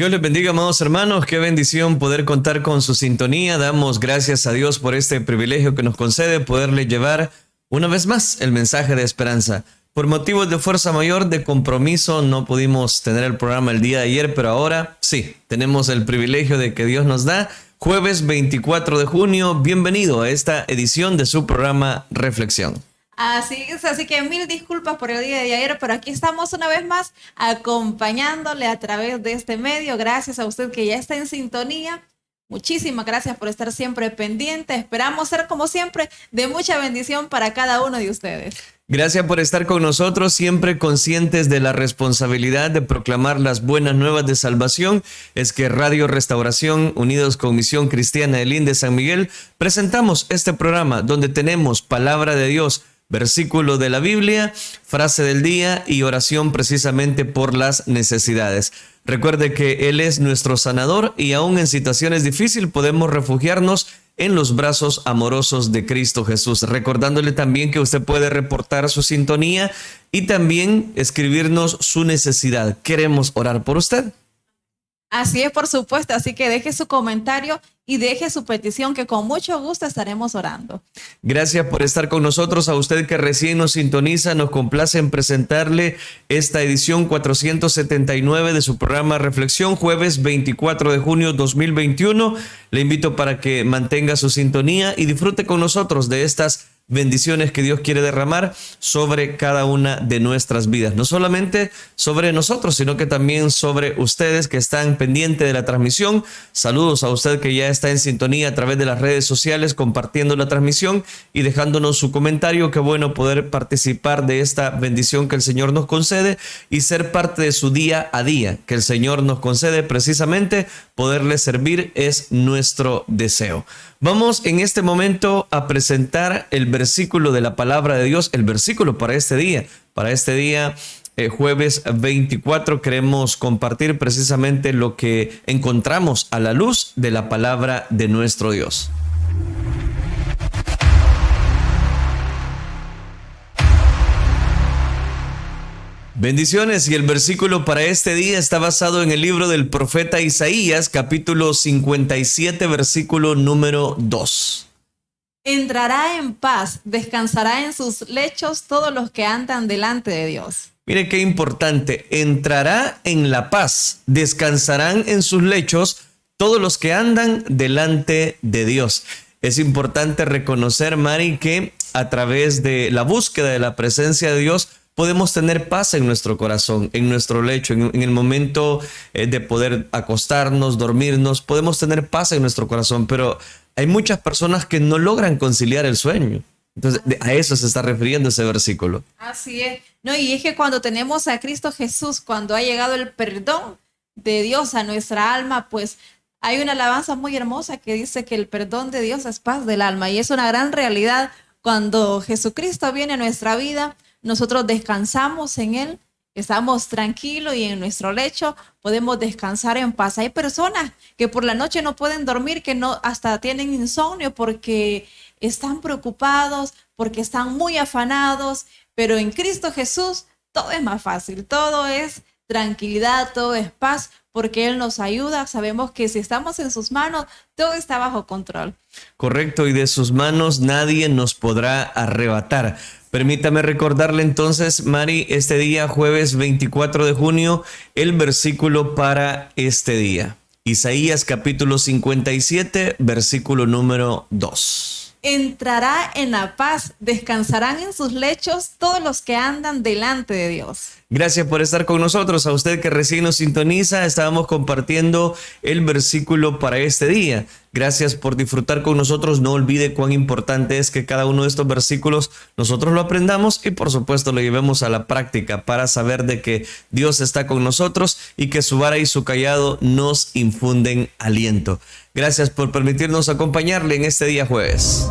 Dios les bendiga, amados hermanos. Qué bendición poder contar con su sintonía. Damos gracias a Dios por este privilegio que nos concede poderle llevar una vez más el mensaje de esperanza. Por motivos de fuerza mayor, de compromiso, no pudimos tener el programa el día de ayer, pero ahora sí, tenemos el privilegio de que Dios nos da. Jueves 24 de junio, bienvenido a esta edición de su programa Reflexión. Así es, así que mil disculpas por el día de ayer, pero aquí estamos una vez más acompañándole a través de este medio. Gracias a usted que ya está en sintonía. Muchísimas gracias por estar siempre pendiente. Esperamos ser, como siempre, de mucha bendición para cada uno de ustedes. Gracias por estar con nosotros, siempre conscientes de la responsabilidad de proclamar las buenas nuevas de salvación. Es que Radio Restauración, unidos con Misión Cristiana de Linde San Miguel, presentamos este programa donde tenemos palabra de Dios, versículo de la Biblia, frase del día y oración precisamente por las necesidades. Recuerde que Él es nuestro sanador y aún en situaciones difíciles podemos refugiarnos en los brazos amorosos de Cristo Jesús. Recordándole también que usted puede reportar su sintonía y también escribirnos su necesidad. Queremos orar por usted. Así es, por supuesto. Así que deje su comentario y deje su petición, que con mucho gusto estaremos orando. Gracias por estar con nosotros. A usted que recién nos sintoniza, nos complace en presentarle esta edición 479 de su programa Reflexión, jueves 24 de junio 2021. Le invito para que mantenga su sintonía y disfrute con nosotros de estas bendiciones que Dios quiere derramar sobre cada una de nuestras vidas. No solamente sobre nosotros, sino que también sobre ustedes que están pendientes de la transmisión. Saludos a usted que ya está en sintonía a través de las redes sociales, compartiendo la transmisión y dejándonos su comentario. Qué bueno poder participar de esta bendición que el Señor nos concede y ser parte de su día a día que el Señor nos concede. Precisamente poderle servir es nuestro deseo. Vamos en este momento a presentar el versículo de la palabra de Dios, el versículo para este día. Para este día, jueves 24, queremos compartir precisamente lo que encontramos a la luz de la palabra de nuestro Dios. Bendiciones, y el versículo para este día está basado en el libro del profeta Isaías, capítulo 57, versículo número 2. Entrará en paz, descansará en sus lechos todos los que andan delante de Dios. Mire qué importante, entrará en la paz, descansarán en sus lechos todos los que andan delante de Dios. Es importante reconocer, Mari, que a través de la búsqueda de la presencia de Dios, podemos tener paz en nuestro corazón, en nuestro lecho, en el momento de poder acostarnos, dormirnos, podemos tener paz en nuestro corazón, pero hay muchas personas que no logran conciliar el sueño. Entonces, a eso se está refiriendo ese versículo. Así es. No, y es que cuando tenemos a Cristo Jesús, cuando ha llegado el perdón de Dios a nuestra alma, pues hay una alabanza muy hermosa que dice que el perdón de Dios es paz del alma, y es una gran realidad. Cuando Jesucristo viene a nuestra vida, nosotros descansamos en Él, estamos tranquilos y en nuestro lecho podemos descansar en paz. Hay personas que por la noche no pueden dormir, que no, hasta tienen insomnio porque están preocupados, porque están muy afanados, pero en Cristo Jesús todo es más fácil, todo es tranquilidad, todo es paz, porque Él nos ayuda. Sabemos que si estamos en sus manos, todo está bajo control. Correcto, y de sus manos nadie nos podrá arrebatar. Permítame recordarle entonces, Mari, este día, jueves 24 de junio, el versículo para este día. Isaías capítulo 57, versículo número 2. Entrará en la paz, descansarán en sus lechos todos los que andan delante de Dios. Gracias por estar con nosotros. A usted que recién nos sintoniza, estábamos compartiendo el versículo para este día. Gracias por disfrutar con nosotros. No olvide cuán importante es que cada uno de estos versículos nosotros lo aprendamos y por supuesto lo llevemos a la práctica para saber de que Dios está con nosotros y que su vara y su cayado nos infunden aliento. Gracias por permitirnos acompañarle en este día jueves.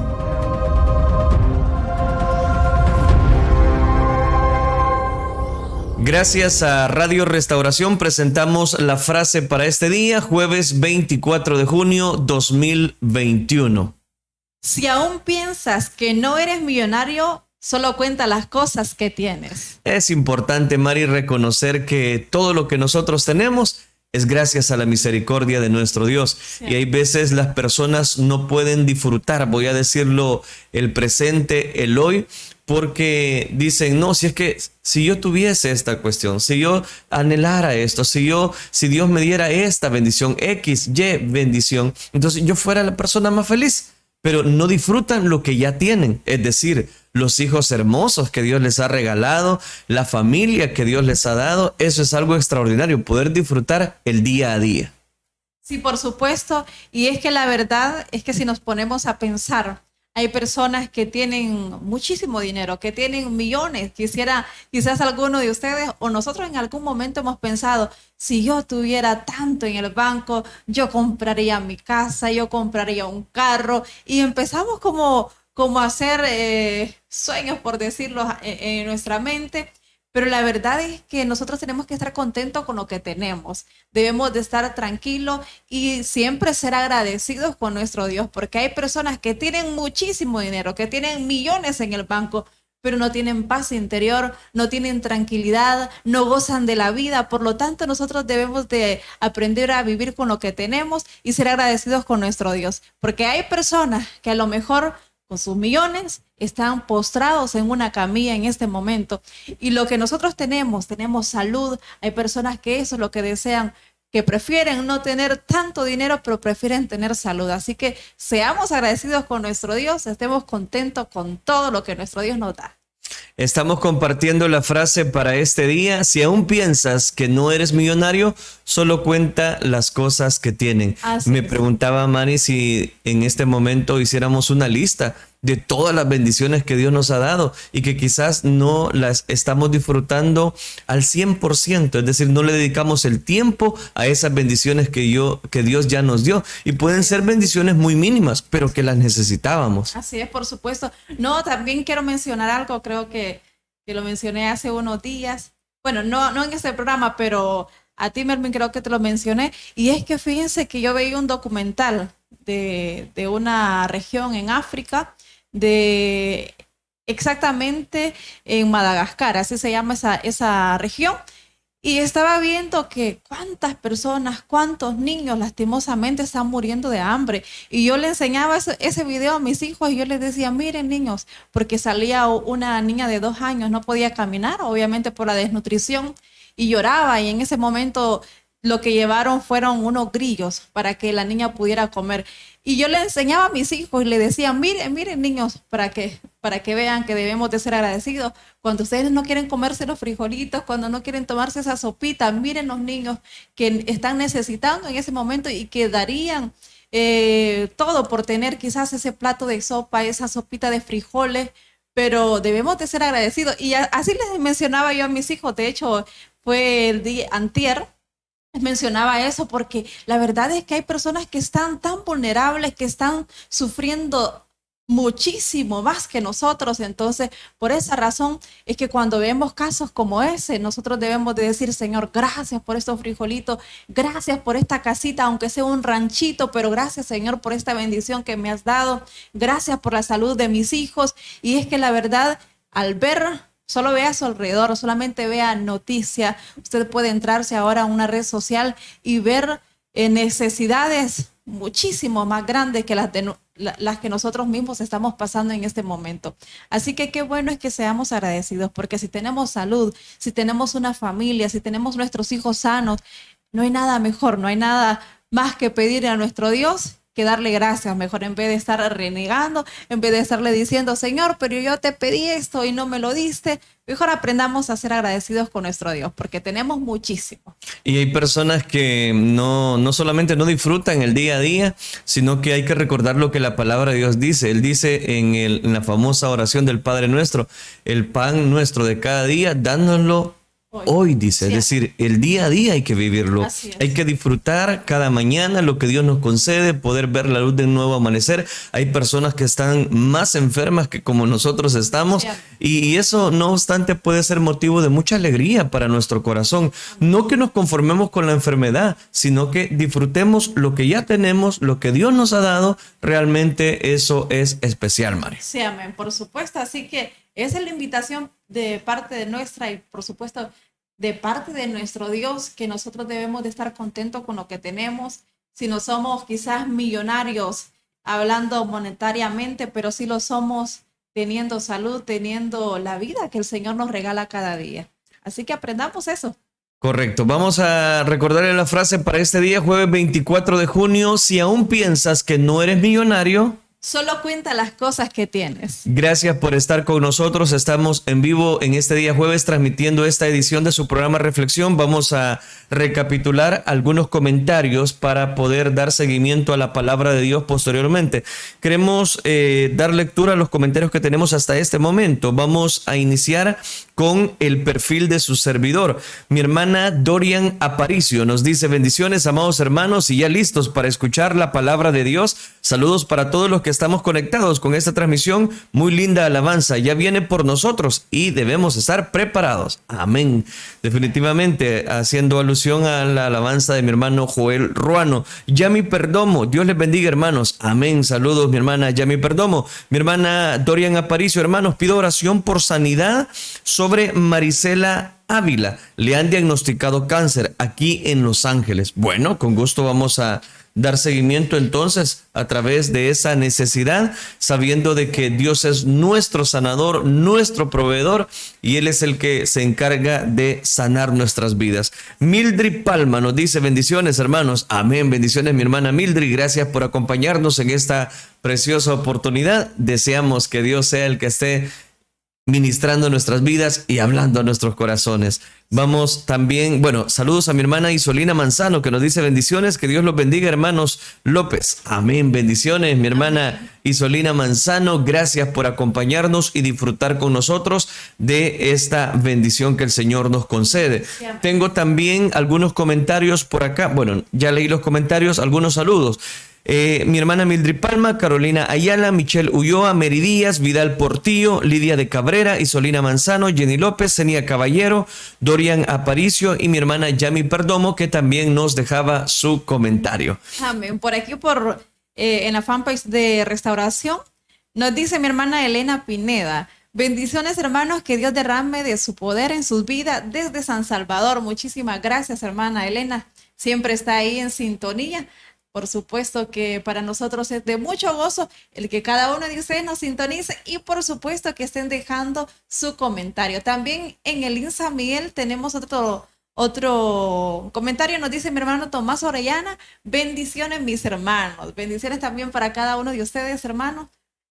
Gracias a Radio Restauración presentamos la frase para este día, jueves 24 de junio 2021. Si aún piensas que no eres millonario, solo cuenta las cosas que tienes. Es importante, Mari, reconocer que todo lo que nosotros tenemos es gracias a la misericordia de nuestro Dios. Sí. Y hay veces las personas no pueden disfrutar, voy a decirlo, el presente, el hoy, porque dicen, no, si yo tuviese esta cuestión, si yo anhelara esto, si Dios me diera esta bendición, X, Y bendición, entonces yo fuera la persona más feliz. Pero no disfrutan lo que ya tienen, es decir, los hijos hermosos que Dios les ha regalado, la familia que Dios les ha dado. Eso es algo extraordinario, poder disfrutar el día a día. Sí, por supuesto. Y es que la verdad es que si nos ponemos a pensar, hay personas que tienen muchísimo dinero, que tienen millones. Quizás alguno de ustedes o nosotros en algún momento hemos pensado, si yo tuviera tanto en el banco, yo compraría mi casa, yo compraría un carro. Y empezamos como a hacer sueños, por decirlo, en nuestra mente. Pero la verdad es que nosotros tenemos que estar contentos con lo que tenemos. Debemos de estar tranquilos y siempre ser agradecidos con nuestro Dios, porque hay personas que tienen muchísimo dinero, que tienen millones en el banco, pero no tienen paz interior, no tienen tranquilidad, no gozan de la vida. Por lo tanto, nosotros debemos de aprender a vivir con lo que tenemos y ser agradecidos con nuestro Dios, porque hay personas que a lo mejor con sus millones están postrados en una camilla en este momento. Y lo que nosotros tenemos salud. Hay personas que eso es lo que desean, que prefieren no tener tanto dinero, pero prefieren tener salud. Así que seamos agradecidos con nuestro Dios, estemos contentos con todo lo que nuestro Dios nos da. Estamos compartiendo la frase para este día. Si aún piensas que no eres millonario, solo cuenta las cosas que tienen. Me preguntaba Mari si en este momento hiciéramos una lista de todas las bendiciones que Dios nos ha dado y que quizás no las estamos disfrutando al 100%, es decir, no le dedicamos el tiempo a esas bendiciones que Dios ya nos dio, y pueden ser bendiciones muy mínimas, pero que las necesitábamos. Así es, por supuesto. No, también quiero mencionar algo, creo que lo mencioné hace unos días, bueno, no en este programa, pero a ti, Melvin, creo que te lo mencioné, y es que fíjense que yo veía un documental de una región en África, exactamente en Madagascar, así se llama esa región, y estaba viendo que cuántas personas, cuántos niños lastimosamente están muriendo de hambre, y yo le enseñaba ese video a mis hijos y yo les decía, miren niños, porque salía una niña de 2 años, no podía caminar, obviamente por la desnutrición, y lloraba, y en ese momento lo que llevaron fueron unos grillos para que la niña pudiera comer. Y yo le enseñaba a mis hijos y le decía, miren niños, para que vean que debemos de ser agradecidos. Cuando ustedes no quieren comerse los frijolitos, cuando no quieren tomarse esa sopita, miren los niños que están necesitando en ese momento y que darían todo por tener quizás ese plato de sopa, esa sopita de frijoles, pero debemos de ser agradecidos. Y así les mencionaba yo a mis hijos, de hecho fue el día antier, mencionaba eso porque la verdad es que hay personas que están tan vulnerables, que están sufriendo muchísimo más que nosotros. Entonces, por esa razón es que cuando vemos casos como ese, nosotros debemos de decir, Señor, gracias por estos frijolitos, gracias por esta casita, aunque sea un ranchito, pero gracias, Señor, por esta bendición que me has dado, gracias por la salud de mis hijos. Y es que la verdad, al ver, solo vea a su alrededor, solamente vea noticias. Usted puede entrarse ahora a una red social y ver necesidades muchísimo más grandes que las que nosotros mismos estamos pasando en este momento. Así que qué bueno es que seamos agradecidos, porque si tenemos salud, si tenemos una familia, si tenemos nuestros hijos sanos, no hay nada mejor, no hay nada más que pedir a nuestro Dios que darle gracias, mejor, en vez de estar renegando, en vez de estarle diciendo, Señor, pero yo te pedí esto y no me lo diste. Mejor aprendamos a ser agradecidos con nuestro Dios, porque tenemos muchísimo. Y hay personas que no solamente no disfrutan el día a día, sino que hay que recordar lo que la palabra de Dios dice. Él dice en la famosa oración del Padre Nuestro, el pan nuestro de cada día, dánoslo hoy, dice. Es decir, el día a día hay que vivirlo. Hay que disfrutar cada mañana lo que Dios nos concede, poder ver la luz de un nuevo amanecer. Hay personas que están más enfermas que como nosotros estamos, y eso no obstante puede ser motivo de mucha alegría para nuestro corazón. No que nos conformemos con la enfermedad, sino que disfrutemos lo que ya tenemos, lo que Dios nos ha dado. Realmente eso es especial, Mari. Sí, amén, por supuesto. Así que esa es la invitación de parte de nuestra, y por supuesto de parte de nuestro Dios, que nosotros debemos de estar contentos con lo que tenemos. Si no somos quizás millonarios hablando monetariamente, pero sí lo somos teniendo salud, teniendo la vida que el Señor nos regala cada día. Así que aprendamos eso. Correcto. Vamos a recordarle la frase para este día, jueves 24 de junio. Si aún piensas que no eres millonario, solo cuenta las cosas que tienes. Gracias por estar con nosotros. Estamos en vivo en este día jueves transmitiendo esta edición de su programa Reflexión. Vamos a recapitular algunos comentarios para poder dar seguimiento a la palabra de Dios posteriormente. Queremos dar lectura a los comentarios que tenemos hasta este momento. Vamos a iniciar con el perfil de su servidor. Mi hermana Dorian Aparicio nos dice: bendiciones, amados hermanos, y ya listos para escuchar la palabra de Dios. Saludos para todos los que estamos conectados con esta transmisión. Muy linda alabanza, ya viene por nosotros y debemos estar preparados. Amén. Definitivamente, haciendo alusión a la alabanza de mi hermano Joel Ruano. Yami Perdomo, Dios les bendiga, hermanos. Amén. Saludos, mi hermana Yami Perdomo. Mi hermana Dorian Aparicio, hermanos, pido oración por sanidad sobre Marisela Ávila. Le han diagnosticado cáncer aquí en Los Ángeles. Bueno, con gusto vamos a dar seguimiento entonces a través de esa necesidad, sabiendo de que Dios es nuestro sanador, nuestro proveedor, y Él es el que se encarga de sanar nuestras vidas. Mildred Palma nos dice: bendiciones, hermanos. Amén. Bendiciones, mi hermana Mildred. Gracias por acompañarnos en esta preciosa oportunidad. Deseamos que Dios sea el que esté ministrando nuestras vidas y hablando a nuestros corazones. Vamos también, saludos a mi hermana Isolina Manzano, que nos dice: bendiciones, que Dios los bendiga, hermanos López. Amén, bendiciones, mi hermana Isolina Manzano. Gracias por acompañarnos y disfrutar con nosotros de esta bendición que el Señor nos concede. Tengo también algunos comentarios por acá. Ya leí los comentarios, algunos saludos. Mi hermana Mildred Palma, Carolina Ayala, Michelle Ulloa, Mary Díaz, Vidal Portillo, Lidia de Cabrera, Isolina Manzano, Jenny López, Zenia Caballero, Dorian Aparicio y mi hermana Yami Perdomo, que también nos dejaba su comentario. Amén. Por aquí, en la fanpage de Restauración, nos dice mi hermana Elena Pineda: bendiciones, hermanos, que Dios derrame de su poder en sus vidas desde San Salvador. Muchísimas gracias, hermana Elena. Siempre está ahí en sintonía. Por supuesto que para nosotros es de mucho gozo el que cada uno de ustedes nos sintonice, y por supuesto que estén dejando su comentario. También en el Insa Miguel tenemos otro comentario. Nos dice mi hermano Tomás Orellana: bendiciones, mis hermanos. Bendiciones también para cada uno de ustedes, hermanos.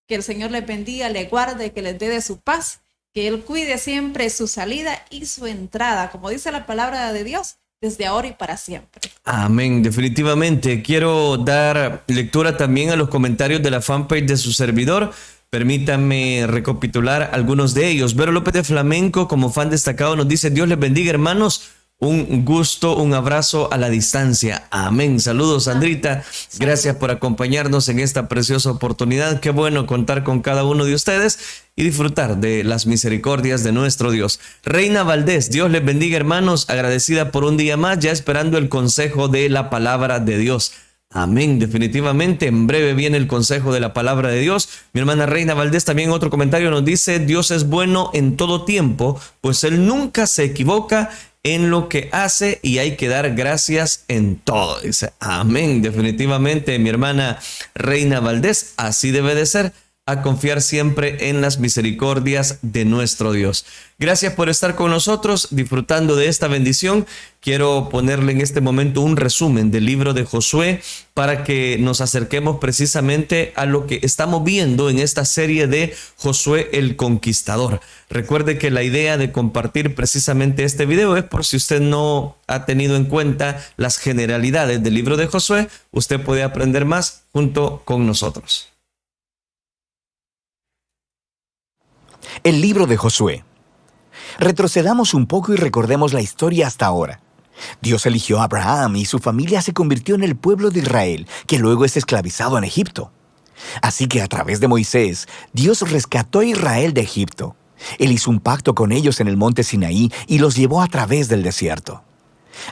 Que el Señor les bendiga, les guarde, que les dé de su paz, que Él cuide siempre su salida y su entrada, como dice la palabra de Dios, desde ahora y para siempre. Amén, definitivamente. Quiero dar lectura también a los comentarios de la fanpage de su servidor. Permítanme recapitular algunos de ellos. Vero López de Flamenco, como fan destacado, nos dice: Dios les bendiga, hermanos. Un gusto, un abrazo a la distancia. Amén. Saludos, Sandrita. Gracias por acompañarnos en esta preciosa oportunidad. Qué bueno contar con cada uno de ustedes y disfrutar de las misericordias de nuestro Dios. Reina Valdés, Dios les bendiga, hermanos. Agradecida por un día más, ya esperando el consejo de la palabra de Dios. Amén, definitivamente. En breve viene el consejo de la palabra de Dios. Mi hermana Reina Valdés también otro comentario nos dice: Dios es bueno en todo tiempo, pues Él nunca se equivoca en lo que hace y hay que dar gracias en todo. Dice: amén, definitivamente, mi hermana Reina Valdés, así debe de ser, a confiar siempre en las misericordias de nuestro Dios. Gracias por estar con nosotros, disfrutando de esta bendición. Quiero ponerle en este momento un resumen del libro de Josué para que nos acerquemos precisamente a lo que estamos viendo en esta serie de Josué el Conquistador. Recuerde que la idea de compartir precisamente este video es por si usted no ha tenido en cuenta las generalidades del libro de Josué, usted puede aprender más junto con nosotros. El libro de Josué. Retrocedamos un poco y recordemos la historia hasta ahora. Dios eligió a Abraham y su familia se convirtió en el pueblo de Israel, que luego es esclavizado en Egipto. Así que a través de Moisés, Dios rescató a Israel de Egipto. Él hizo un pacto con ellos en el monte Sinaí y los llevó a través del desierto.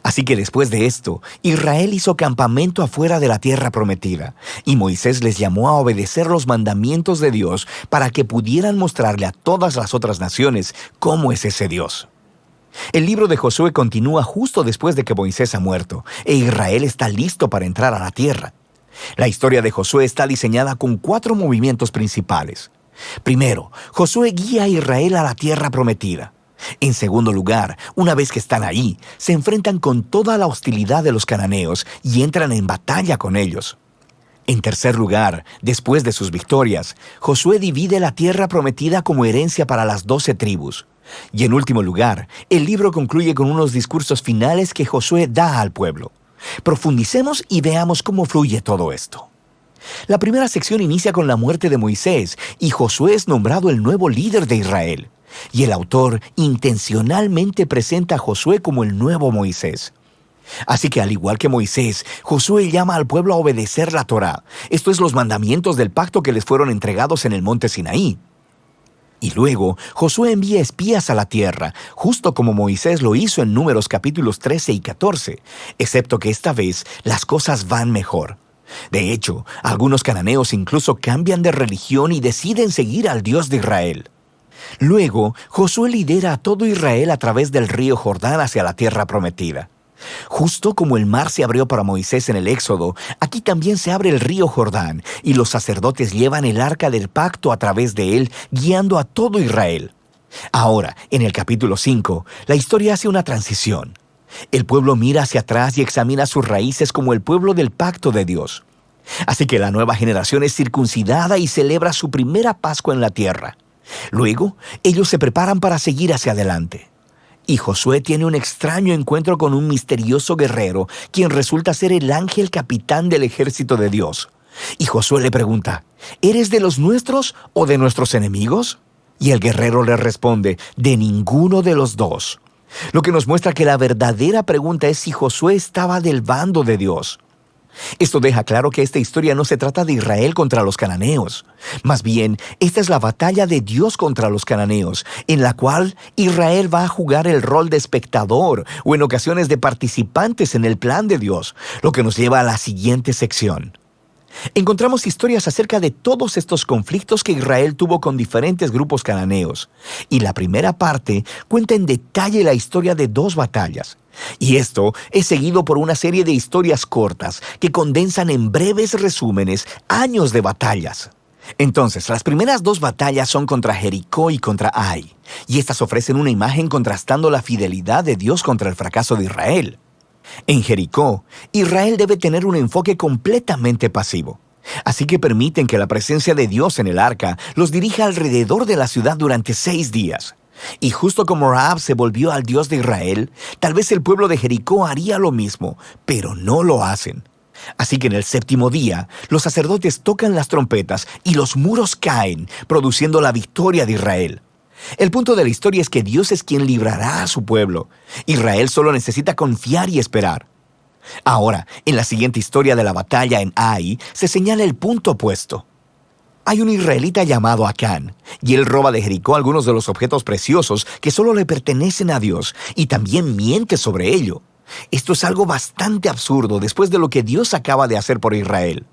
Así que después de esto, Israel hizo campamento afuera de la tierra prometida, y Moisés les llamó a obedecer los mandamientos de Dios para que pudieran mostrarle a todas las otras naciones cómo es ese Dios. El libro de Josué continúa justo después de que Moisés ha muerto, e Israel está listo para entrar a la tierra. La historia de Josué está diseñada con 4 movimientos principales. Primero, Josué guía a Israel a la tierra prometida. En segundo lugar, una vez que están ahí, se enfrentan con toda la hostilidad de los cananeos y entran en batalla con ellos. En tercer lugar, después de sus victorias, Josué divide la tierra prometida como herencia para las 12 tribus. Y en último lugar, el libro concluye con unos discursos finales que Josué da al pueblo. Profundicemos y veamos cómo fluye todo esto. La primera sección inicia con la muerte de Moisés y Josué es nombrado el nuevo líder de Israel. Y el autor intencionalmente presenta a Josué como el nuevo Moisés. Así que al igual que Moisés, Josué llama al pueblo a obedecer la Torá, esto es los mandamientos del pacto que les fueron entregados en el monte Sinaí. Y luego, Josué envía espías a la tierra, justo como Moisés lo hizo en Números capítulos 13 y 14, excepto que esta vez las cosas van mejor. De hecho, algunos cananeos incluso cambian de religión y deciden seguir al Dios de Israel. Luego, Josué lidera a todo Israel a través del río Jordán hacia la tierra prometida. Justo como el mar se abrió para Moisés en el Éxodo, aquí también se abre el río Jordán y los sacerdotes llevan el arca del pacto a través de él, guiando a todo Israel. Ahora, en el capítulo 5, la historia hace una transición. El pueblo mira hacia atrás y examina sus raíces como el pueblo del pacto de Dios. Así que la nueva generación es circuncidada y celebra su primera Pascua en la tierra. Luego, ellos se preparan para seguir hacia adelante. Y Josué tiene un extraño encuentro con un misterioso guerrero, quien resulta ser el ángel capitán del ejército de Dios. Y Josué le pregunta, ¿eres de los nuestros o de nuestros enemigos? Y el guerrero le responde, de ninguno de los dos. Lo que nos muestra que la verdadera pregunta es si Josué estaba del bando de Dios. Esto deja claro que esta historia no se trata de Israel contra los cananeos. Más bien, esta es la batalla de Dios contra los cananeos, en la cual Israel va a jugar el rol de espectador o en ocasiones de participantes en el plan de Dios, lo que nos lleva a la siguiente sección. Encontramos historias acerca de todos estos conflictos que Israel tuvo con diferentes grupos cananeos, y la primera parte cuenta en detalle la historia de 2 batallas. Y esto es seguido por una serie de historias cortas que condensan en breves resúmenes años de batallas. Entonces, las primeras 2 batallas son contra Jericó y contra Ai, y estas ofrecen una imagen contrastando la fidelidad de Dios contra el fracaso de Israel. En Jericó, Israel debe tener un enfoque completamente pasivo. Así que permiten que la presencia de Dios en el arca los dirija alrededor de la ciudad durante 6 días. Y justo como Rahab se volvió al Dios de Israel, tal vez el pueblo de Jericó haría lo mismo, pero no lo hacen. Así que en el 7º día, los sacerdotes tocan las trompetas y los muros caen, produciendo la victoria de Israel. El punto de la historia es que Dios es quien librará a su pueblo. Israel solo necesita confiar y esperar. Ahora, en la siguiente historia de la batalla en Ai, se señala el punto opuesto. Hay un israelita llamado Acán, y él roba de Jericó algunos de los objetos preciosos que solo le pertenecen a Dios, y también miente sobre ello. Esto es algo bastante absurdo después de lo que Dios acaba de hacer por Israel.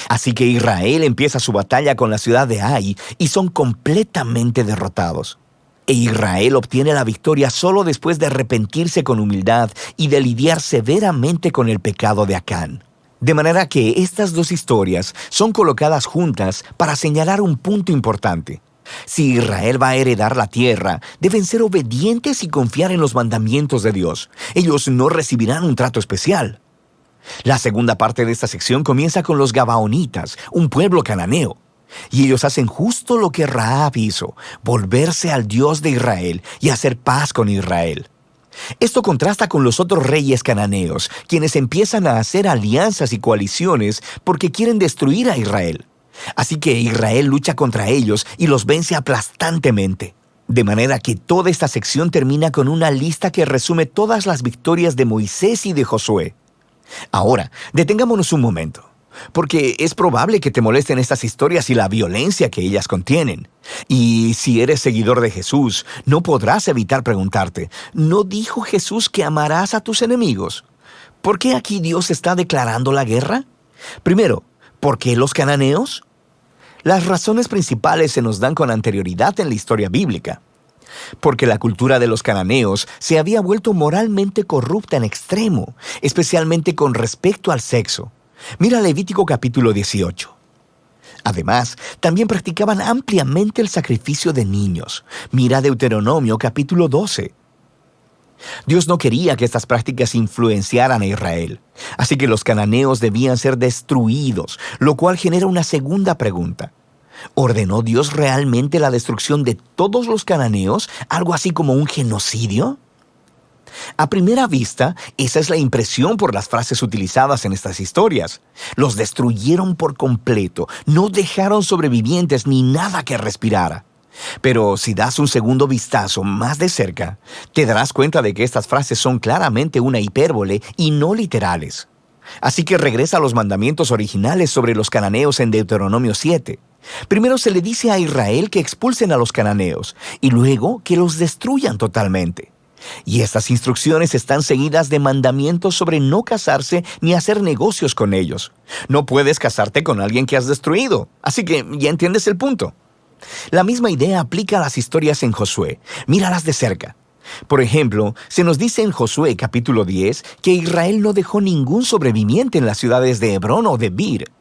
Así que Israel empieza su batalla con la ciudad de Ai y son completamente derrotados. E Israel obtiene la victoria solo después de arrepentirse con humildad y de lidiar severamente con el pecado de Acán. De manera que estas 2 historias son colocadas juntas para señalar un punto importante. Si Israel va a heredar la tierra, deben ser obedientes y confiar en los mandamientos de Dios. Ellos no recibirán un trato especial. La segunda parte de esta sección comienza con los Gabaonitas, un pueblo cananeo. Y ellos hacen justo lo que Rahab hizo, volverse al Dios de Israel y hacer paz con Israel. Esto contrasta con los otros reyes cananeos, quienes empiezan a hacer alianzas y coaliciones porque quieren destruir a Israel. Así que Israel lucha contra ellos y los vence aplastantemente. De manera que toda esta sección termina con una lista que resume todas las victorias de Moisés y de Josué. Ahora, detengámonos un momento, porque es probable que te molesten estas historias y la violencia que ellas contienen. Y si eres seguidor de Jesús, no podrás evitar preguntarte, ¿no dijo Jesús que amarás a tus enemigos? ¿Por qué aquí Dios está declarando la guerra? Primero, ¿por qué los cananeos? Las razones principales se nos dan con anterioridad en la historia bíblica. porque la cultura de los cananeos se había vuelto moralmente corrupta en extremo, especialmente con respecto al sexo. Mira Levítico capítulo 18. Además, también practicaban ampliamente el sacrificio de niños. Mira Deuteronomio capítulo 12. Dios no quería que estas prácticas influenciaran a Israel, así que los cananeos debían ser destruidos, lo cual genera una segunda pregunta. ¿Ordenó Dios realmente la destrucción de todos los cananeos, algo así como un genocidio? A primera vista, esa es la impresión por las frases utilizadas en estas historias. Los destruyeron por completo, no dejaron sobrevivientes ni nada que respirara. Pero si das un segundo vistazo más de cerca, te darás cuenta de que estas frases son claramente una hipérbole y no literales. Así que regresa a los mandamientos originales sobre los cananeos en Deuteronomio 7. Primero se le dice a Israel que expulsen a los cananeos y luego que los destruyan totalmente. Y estas instrucciones están seguidas de mandamientos sobre no casarse ni hacer negocios con ellos. No puedes casarte con alguien que has destruido, así que ya entiendes el punto. La misma idea aplica a las historias en Josué. Míralas de cerca. Por ejemplo, se nos dice en Josué capítulo 10 que Israel no dejó ningún sobreviviente en las ciudades de Hebrón o de Bir.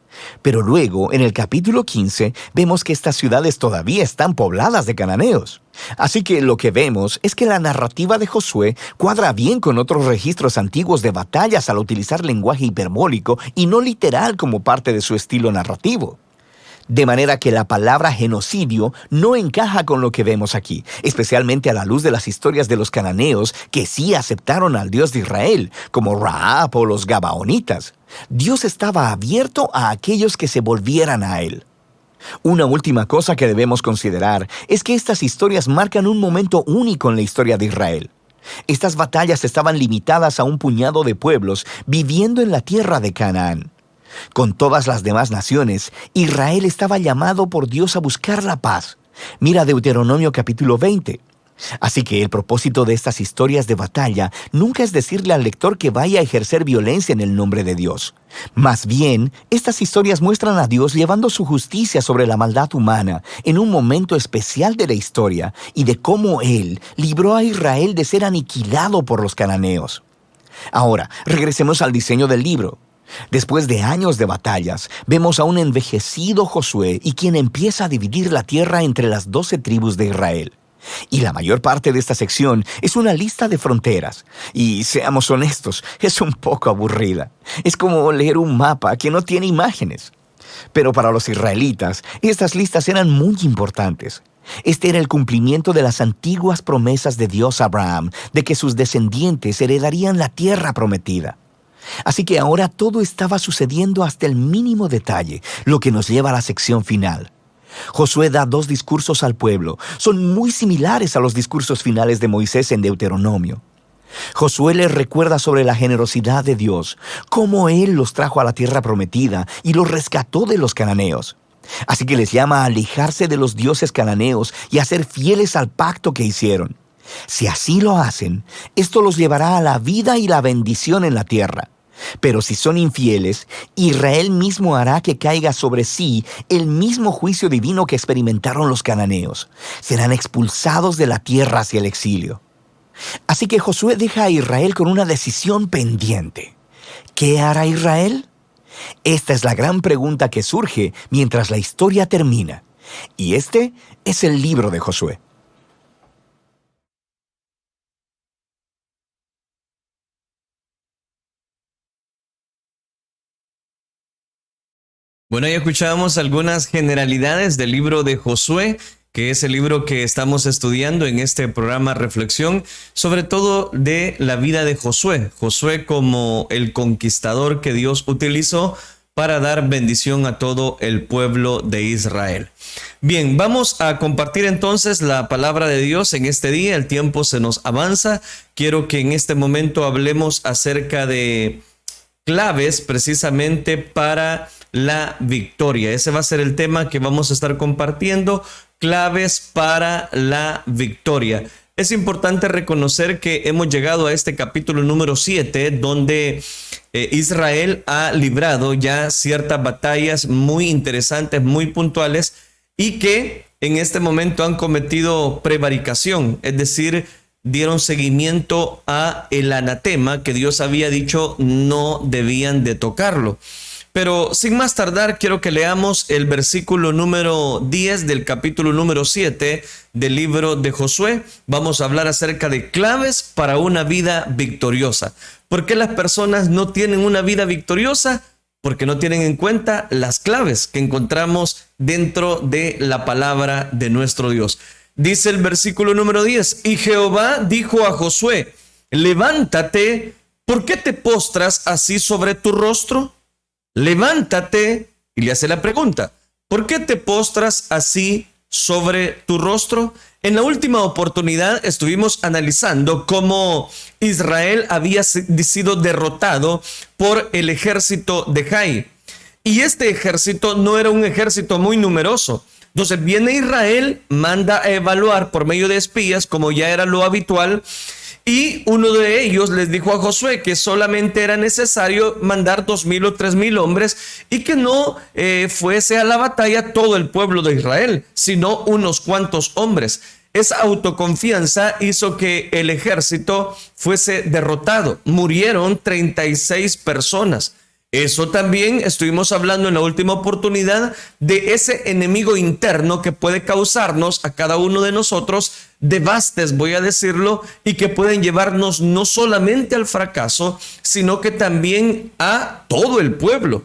Pero luego, en el capítulo 15, vemos que estas ciudades todavía están pobladas de cananeos. Así que lo que vemos es que la narrativa de Josué cuadra bien con otros registros antiguos de batallas al utilizar lenguaje hiperbólico y no literal como parte de su estilo narrativo. De manera que la palabra genocidio no encaja con lo que vemos aquí, especialmente a la luz de las historias de los cananeos que sí aceptaron al Dios de Israel, como Rahab o los Gabaonitas. Dios estaba abierto a aquellos que se volvieran a Él. Una última cosa que debemos considerar es que estas historias marcan un momento único en la historia de Israel. Estas batallas estaban limitadas a un puñado de pueblos viviendo en la tierra de Canaán. Con todas las demás naciones, Israel estaba llamado por Dios a buscar la paz. Mira Deuteronomio capítulo 20. Así que el propósito de estas historias de batalla nunca es decirle al lector que vaya a ejercer violencia en el nombre de Dios. Más bien, estas historias muestran a Dios llevando su justicia sobre la maldad humana en un momento especial de la historia y de cómo Él libró a Israel de ser aniquilado por los cananeos. Ahora, regresemos al diseño del libro. Después de años de batallas, vemos a un envejecido Josué y quien empieza a dividir la tierra entre las 12 tribus de Israel. Y la mayor parte de esta sección es una lista de fronteras. Y seamos honestos, es un poco aburrida. Es como leer un mapa que no tiene imágenes. Pero para los israelitas, estas listas eran muy importantes. Este era el cumplimiento de las antiguas promesas de Dios a Abraham, de que sus descendientes heredarían la tierra prometida. Así que ahora todo estaba sucediendo hasta el mínimo detalle, lo que nos lleva a la sección final. Josué da 2 discursos al pueblo. Son muy similares a los discursos finales de Moisés en Deuteronomio. Josué les recuerda sobre la generosidad de Dios, cómo Él los trajo a la tierra prometida y los rescató de los cananeos. Así que les llama a alejarse de los dioses cananeos y a ser fieles al pacto que hicieron. Si así lo hacen, esto los llevará a la vida y la bendición en la tierra. Pero si son infieles, Israel mismo hará que caiga sobre sí el mismo juicio divino que experimentaron los cananeos. Serán expulsados de la tierra hacia el exilio. Así que Josué deja a Israel con una decisión pendiente. ¿Qué hará Israel? Esta es la gran pregunta que surge mientras la historia termina. Y este es el libro de Josué. Bueno, ya escuchábamos algunas generalidades del libro de Josué, que es el libro que estamos estudiando en este programa Reflexión, sobre todo de la vida de Josué. Josué como el conquistador que Dios utilizó para dar bendición a todo el pueblo de Israel. Bien, vamos a compartir entonces la palabra de Dios en este día. El tiempo se nos avanza. Quiero que en este momento hablemos acerca de claves precisamente para la victoria. Ese va a ser el tema que vamos a estar compartiendo, claves para la victoria. Es importante reconocer que hemos llegado a este capítulo número 7, donde Israel ha librado ya ciertas batallas muy interesantes, muy puntuales, y que en este momento han cometido prevaricación, es decir, dieron seguimiento a el anatema que Dios había dicho no debían de tocarlo. Pero sin más tardar, quiero que leamos el versículo número 10 del capítulo número 7 del libro de Josué. Vamos a hablar acerca de claves para una vida victoriosa. ¿Por qué las personas no tienen una vida victoriosa? Porque no tienen en cuenta las claves que encontramos dentro de la palabra de nuestro Dios. Dice el versículo número 10, y Jehová dijo a Josué, levántate, ¿por qué te postras así sobre tu rostro? Levántate, y le hace la pregunta, ¿por qué te postras así sobre tu rostro? En la última oportunidad estuvimos analizando cómo Israel había sido derrotado por el ejército de Jai. Y este ejército no era un ejército muy numeroso. Entonces viene Israel, manda a evaluar por medio de espías, como ya era lo habitual, y uno de ellos les dijo a Josué que solamente era necesario mandar 2,000 o 3,000 hombres y que no fuese a la batalla todo el pueblo de Israel, sino unos cuantos hombres. Esa autoconfianza hizo que el ejército fuese derrotado. Murieron 36 personas. Eso también estuvimos hablando en la última oportunidad de ese enemigo interno que puede causarnos a cada uno de nosotros devastes, voy a decirlo, y que pueden llevarnos no solamente al fracaso, sino que también a todo el pueblo.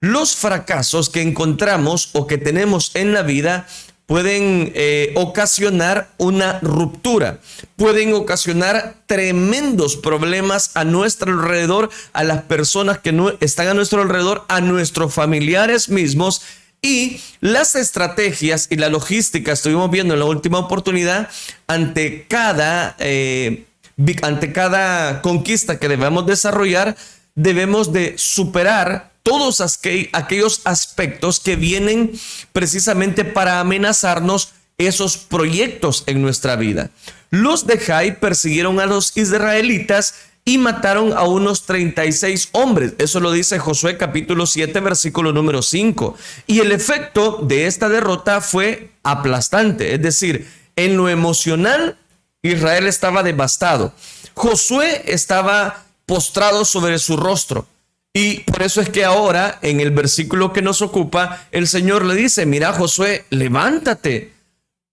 Los fracasos que encontramos o que tenemos en la vida pueden ocasionar una ruptura, pueden ocasionar tremendos problemas a nuestro alrededor, a las personas que no están a nuestro alrededor, a nuestros familiares mismos, y las estrategias y la logística estuvimos viendo en la última oportunidad ante cada conquista que debemos desarrollar. Debemos de superar todos aquellos aspectos que vienen precisamente para amenazarnos esos proyectos en nuestra vida. Los de Jai persiguieron a los israelitas y mataron a unos 36 hombres. Eso lo dice Josué capítulo 7, versículo número 5. Y el efecto de esta derrota fue aplastante. Es decir, en lo emocional, Israel estaba devastado. Josué estaba postrado sobre su rostro. Y por eso es que ahora, en el versículo que nos ocupa, el Señor le dice, mira Josué, levántate.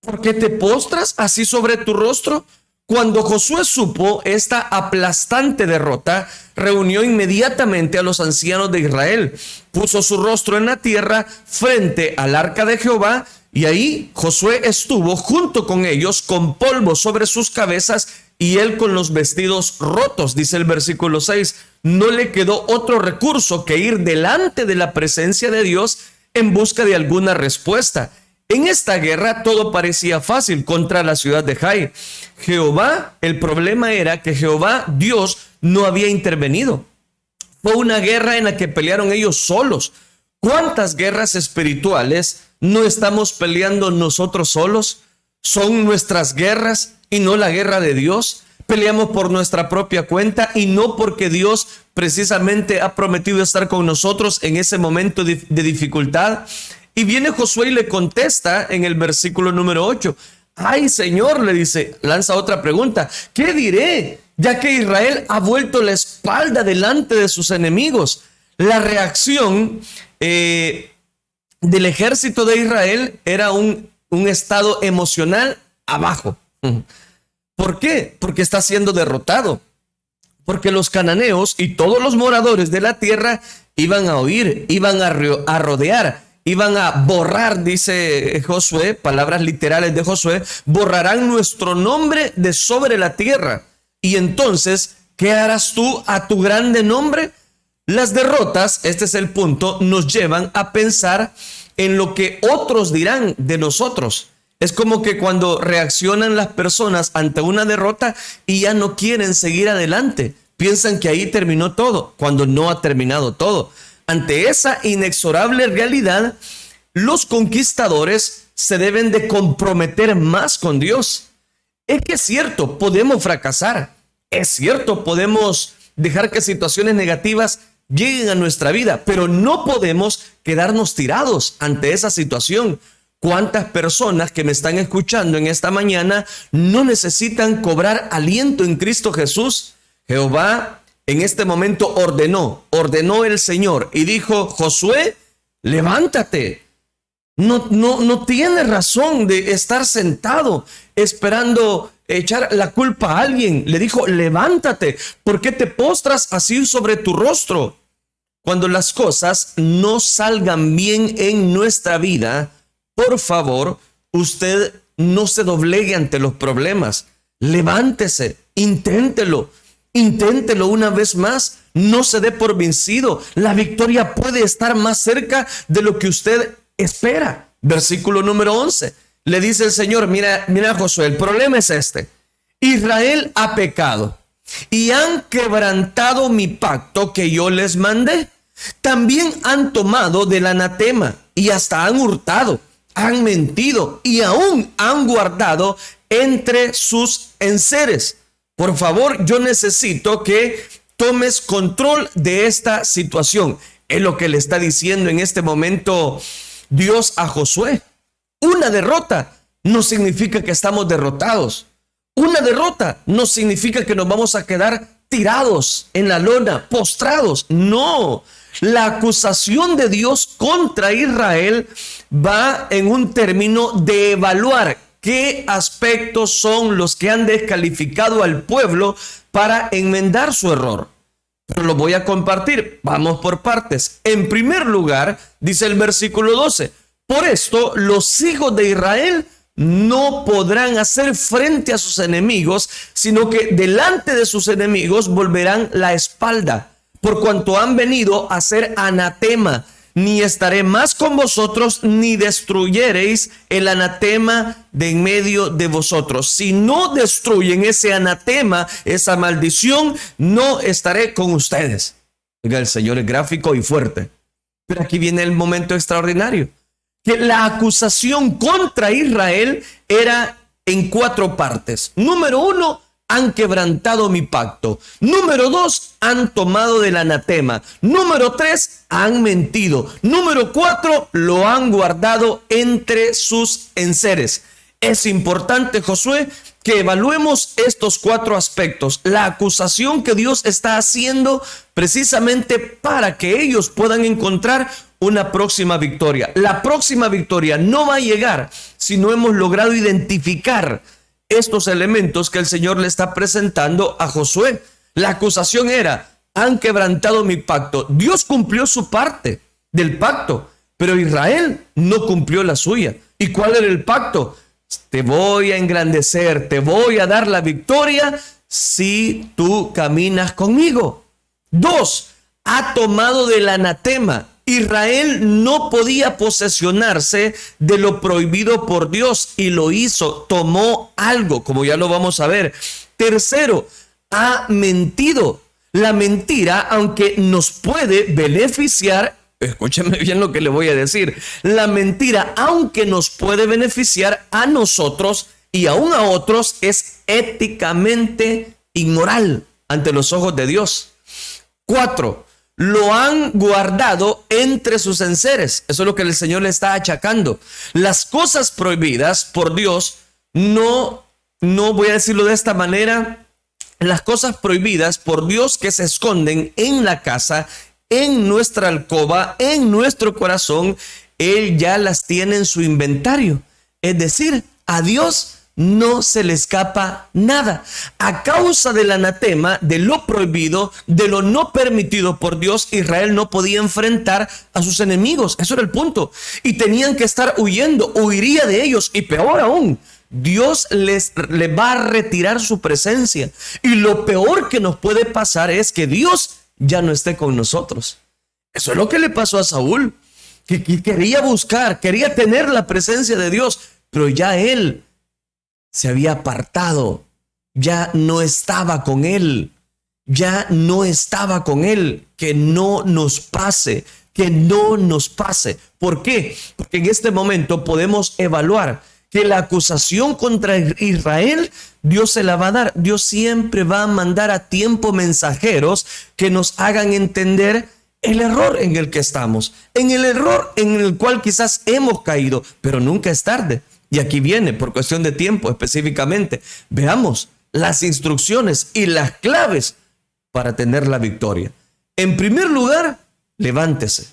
¿Por qué te postras así sobre tu rostro? Cuando Josué supo esta aplastante derrota, reunió inmediatamente a los ancianos de Israel, puso su rostro en la tierra frente al arca de Jehová, y ahí Josué estuvo junto con ellos con polvo sobre sus cabezas y él con los vestidos rotos, dice el versículo 6. No le quedó otro recurso que ir delante de la presencia de Dios en busca de alguna respuesta. En esta guerra todo parecía fácil contra la ciudad de Jai. El problema era que Jehová, Dios, no había intervenido. Fue una guerra en la que pelearon ellos solos. ¿Cuántas guerras espirituales no estamos peleando nosotros solos? Son nuestras guerras y no la guerra de Dios. Peleamos por nuestra propia cuenta y no porque Dios precisamente ha prometido estar con nosotros en ese momento de dificultad. Y viene Josué y le contesta en el versículo número 8. Ay, Señor, le dice, lanza otra pregunta. ¿Qué diré? Ya que Israel ha vuelto la espalda delante de sus enemigos. La reacción del ejército de Israel era un estado emocional abajo. ¿Por qué? Porque está siendo derrotado. Porque los cananeos y todos los moradores de la tierra iban a huir, iban a rodear, iban a borrar, dice Josué, palabras literales de Josué, borrarán nuestro nombre de sobre la tierra. Y entonces, ¿qué harás tú a tu grande nombre? Las derrotas, este es el punto, nos llevan a pensar en lo que otros dirán de nosotros. Es como que cuando reaccionan las personas ante una derrota y ya no quieren seguir adelante, piensan que ahí terminó todo, cuando no ha terminado todo. Ante esa inexorable realidad, los conquistadores se deben de comprometer más con Dios. Es que es cierto, podemos fracasar. Es cierto, podemos dejar que situaciones negativas lleguen a nuestra vida, pero no podemos quedarnos tirados ante esa situación. ¿Cuántas personas que me están escuchando en esta mañana no necesitan cobrar aliento en Cristo Jesús? Jehová en este momento ordenó el Señor y dijo: Josué, levántate. No tiene razón de estar sentado esperando echar la culpa a alguien. Le dijo: levántate. ¿Por qué te postras así sobre tu rostro? Cuando las cosas no salgan bien en nuestra vida, por favor, usted no se doblegue ante los problemas. Levántese, inténtelo una vez más. No se dé por vencido. La victoria puede estar más cerca de lo que usted espera. Versículo número 11. Le dice el Señor: mira Josué, el problema es este. Israel ha pecado y han quebrantado mi pacto que yo les mandé. También han tomado del anatema y hasta han hurtado, han mentido y aún han guardado entre sus enseres. Por favor, yo necesito que tomes control de esta situación. Es lo que le está diciendo en este momento Dios a Josué. Una derrota no significa que estamos derrotados. Una derrota no significa que nos vamos a quedar tirados en la lona, postrados. No. La acusación de Dios contra Israel va en un término de evaluar qué aspectos son los que han descalificado al pueblo para enmendar su error. Pero lo voy a compartir. Vamos por partes. En primer lugar, dice el versículo 12: por esto los hijos de Israel no podrán hacer frente a sus enemigos, sino que delante de sus enemigos volverán la espalda, por cuanto han venido a ser anatema. Ni estaré más con vosotros, ni destruyereis el anatema de en medio de vosotros. Si no destruyen ese anatema, esa maldición, no estaré con ustedes. Oiga, el Señor es gráfico y fuerte. Pero aquí viene el momento extraordinario. Que la acusación contra Israel era en 4 partes. Número 1, han quebrantado mi pacto. Número 2, han tomado del anatema. Número 3, han mentido. Número 4, lo han guardado entre sus enseres. Es importante, Josué, que evaluemos estos 4 aspectos. La acusación que Dios está haciendo precisamente para que ellos puedan encontrar una próxima victoria. La próxima victoria no va a llegar si no hemos logrado identificar estos elementos que el Señor le está presentando a Josué. La acusación era: han quebrantado mi pacto. Dios cumplió su parte del pacto, pero Israel no cumplió la suya. ¿Y cuál era el pacto? Te voy a engrandecer, te voy a dar la victoria si tú caminas conmigo. 2, ha tomado del anatema. Israel no podía posesionarse de lo prohibido por Dios y lo hizo, tomó algo, como ya lo vamos a ver. 3, ha mentido. La mentira, aunque nos puede beneficiar, escúchame bien lo que le voy a decir, la mentira, aunque nos puede beneficiar a nosotros y aún a otros, es éticamente inmoral ante los ojos de Dios. 4, lo han guardado entre sus enseres. Eso es lo que el Señor le está achacando. Las cosas prohibidas por Dios, no voy a decirlo de esta manera, las cosas prohibidas por Dios que se esconden en la casa, en nuestra alcoba, en nuestro corazón, Él ya las tiene en su inventario. Es decir, a Dios no se le escapa nada. A causa del anatema, de lo prohibido, de lo no permitido por Dios, Israel no podía enfrentar a sus enemigos. Eso era el punto. Y tenían que estar huyendo, huiría de ellos. Y peor aún, Dios le va a retirar su presencia. Y lo peor que nos puede pasar es que Dios ya no esté con nosotros. Eso es lo que le pasó a Saúl, que quería buscar, quería tener la presencia de Dios, pero ya él se había apartado, ya no estaba con él, ya no estaba con él. Que no nos pase, que no nos pase. ¿Por qué? Porque en este momento podemos evaluar que la acusación contra Israel, Dios se la va a dar. Dios siempre va a mandar a tiempo mensajeros que nos hagan entender el error en el que estamos, en el error en el cual quizás hemos caído, pero nunca es tarde. Y aquí viene, por cuestión de tiempo específicamente, veamos las instrucciones y las claves para tener la victoria. En primer lugar, levántese.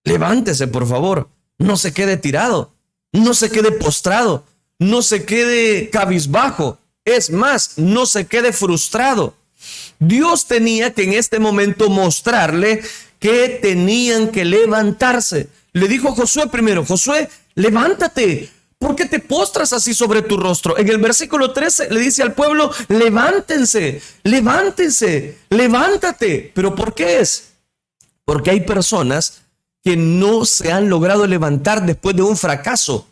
Levántese, por favor. No se quede tirado, no se quede postrado, no se quede cabizbajo. Es más, no se quede frustrado. Dios tenía que en este momento mostrarle que tenían que levantarse. Le dijo a Josué primero: Josué, levántate. ¿Por qué te postras así sobre tu rostro? En el versículo 13 le dice al pueblo: levántense, levántense, levántate. ¿Pero por qué es? Porque hay personas que no se han logrado levantar después de un fracaso.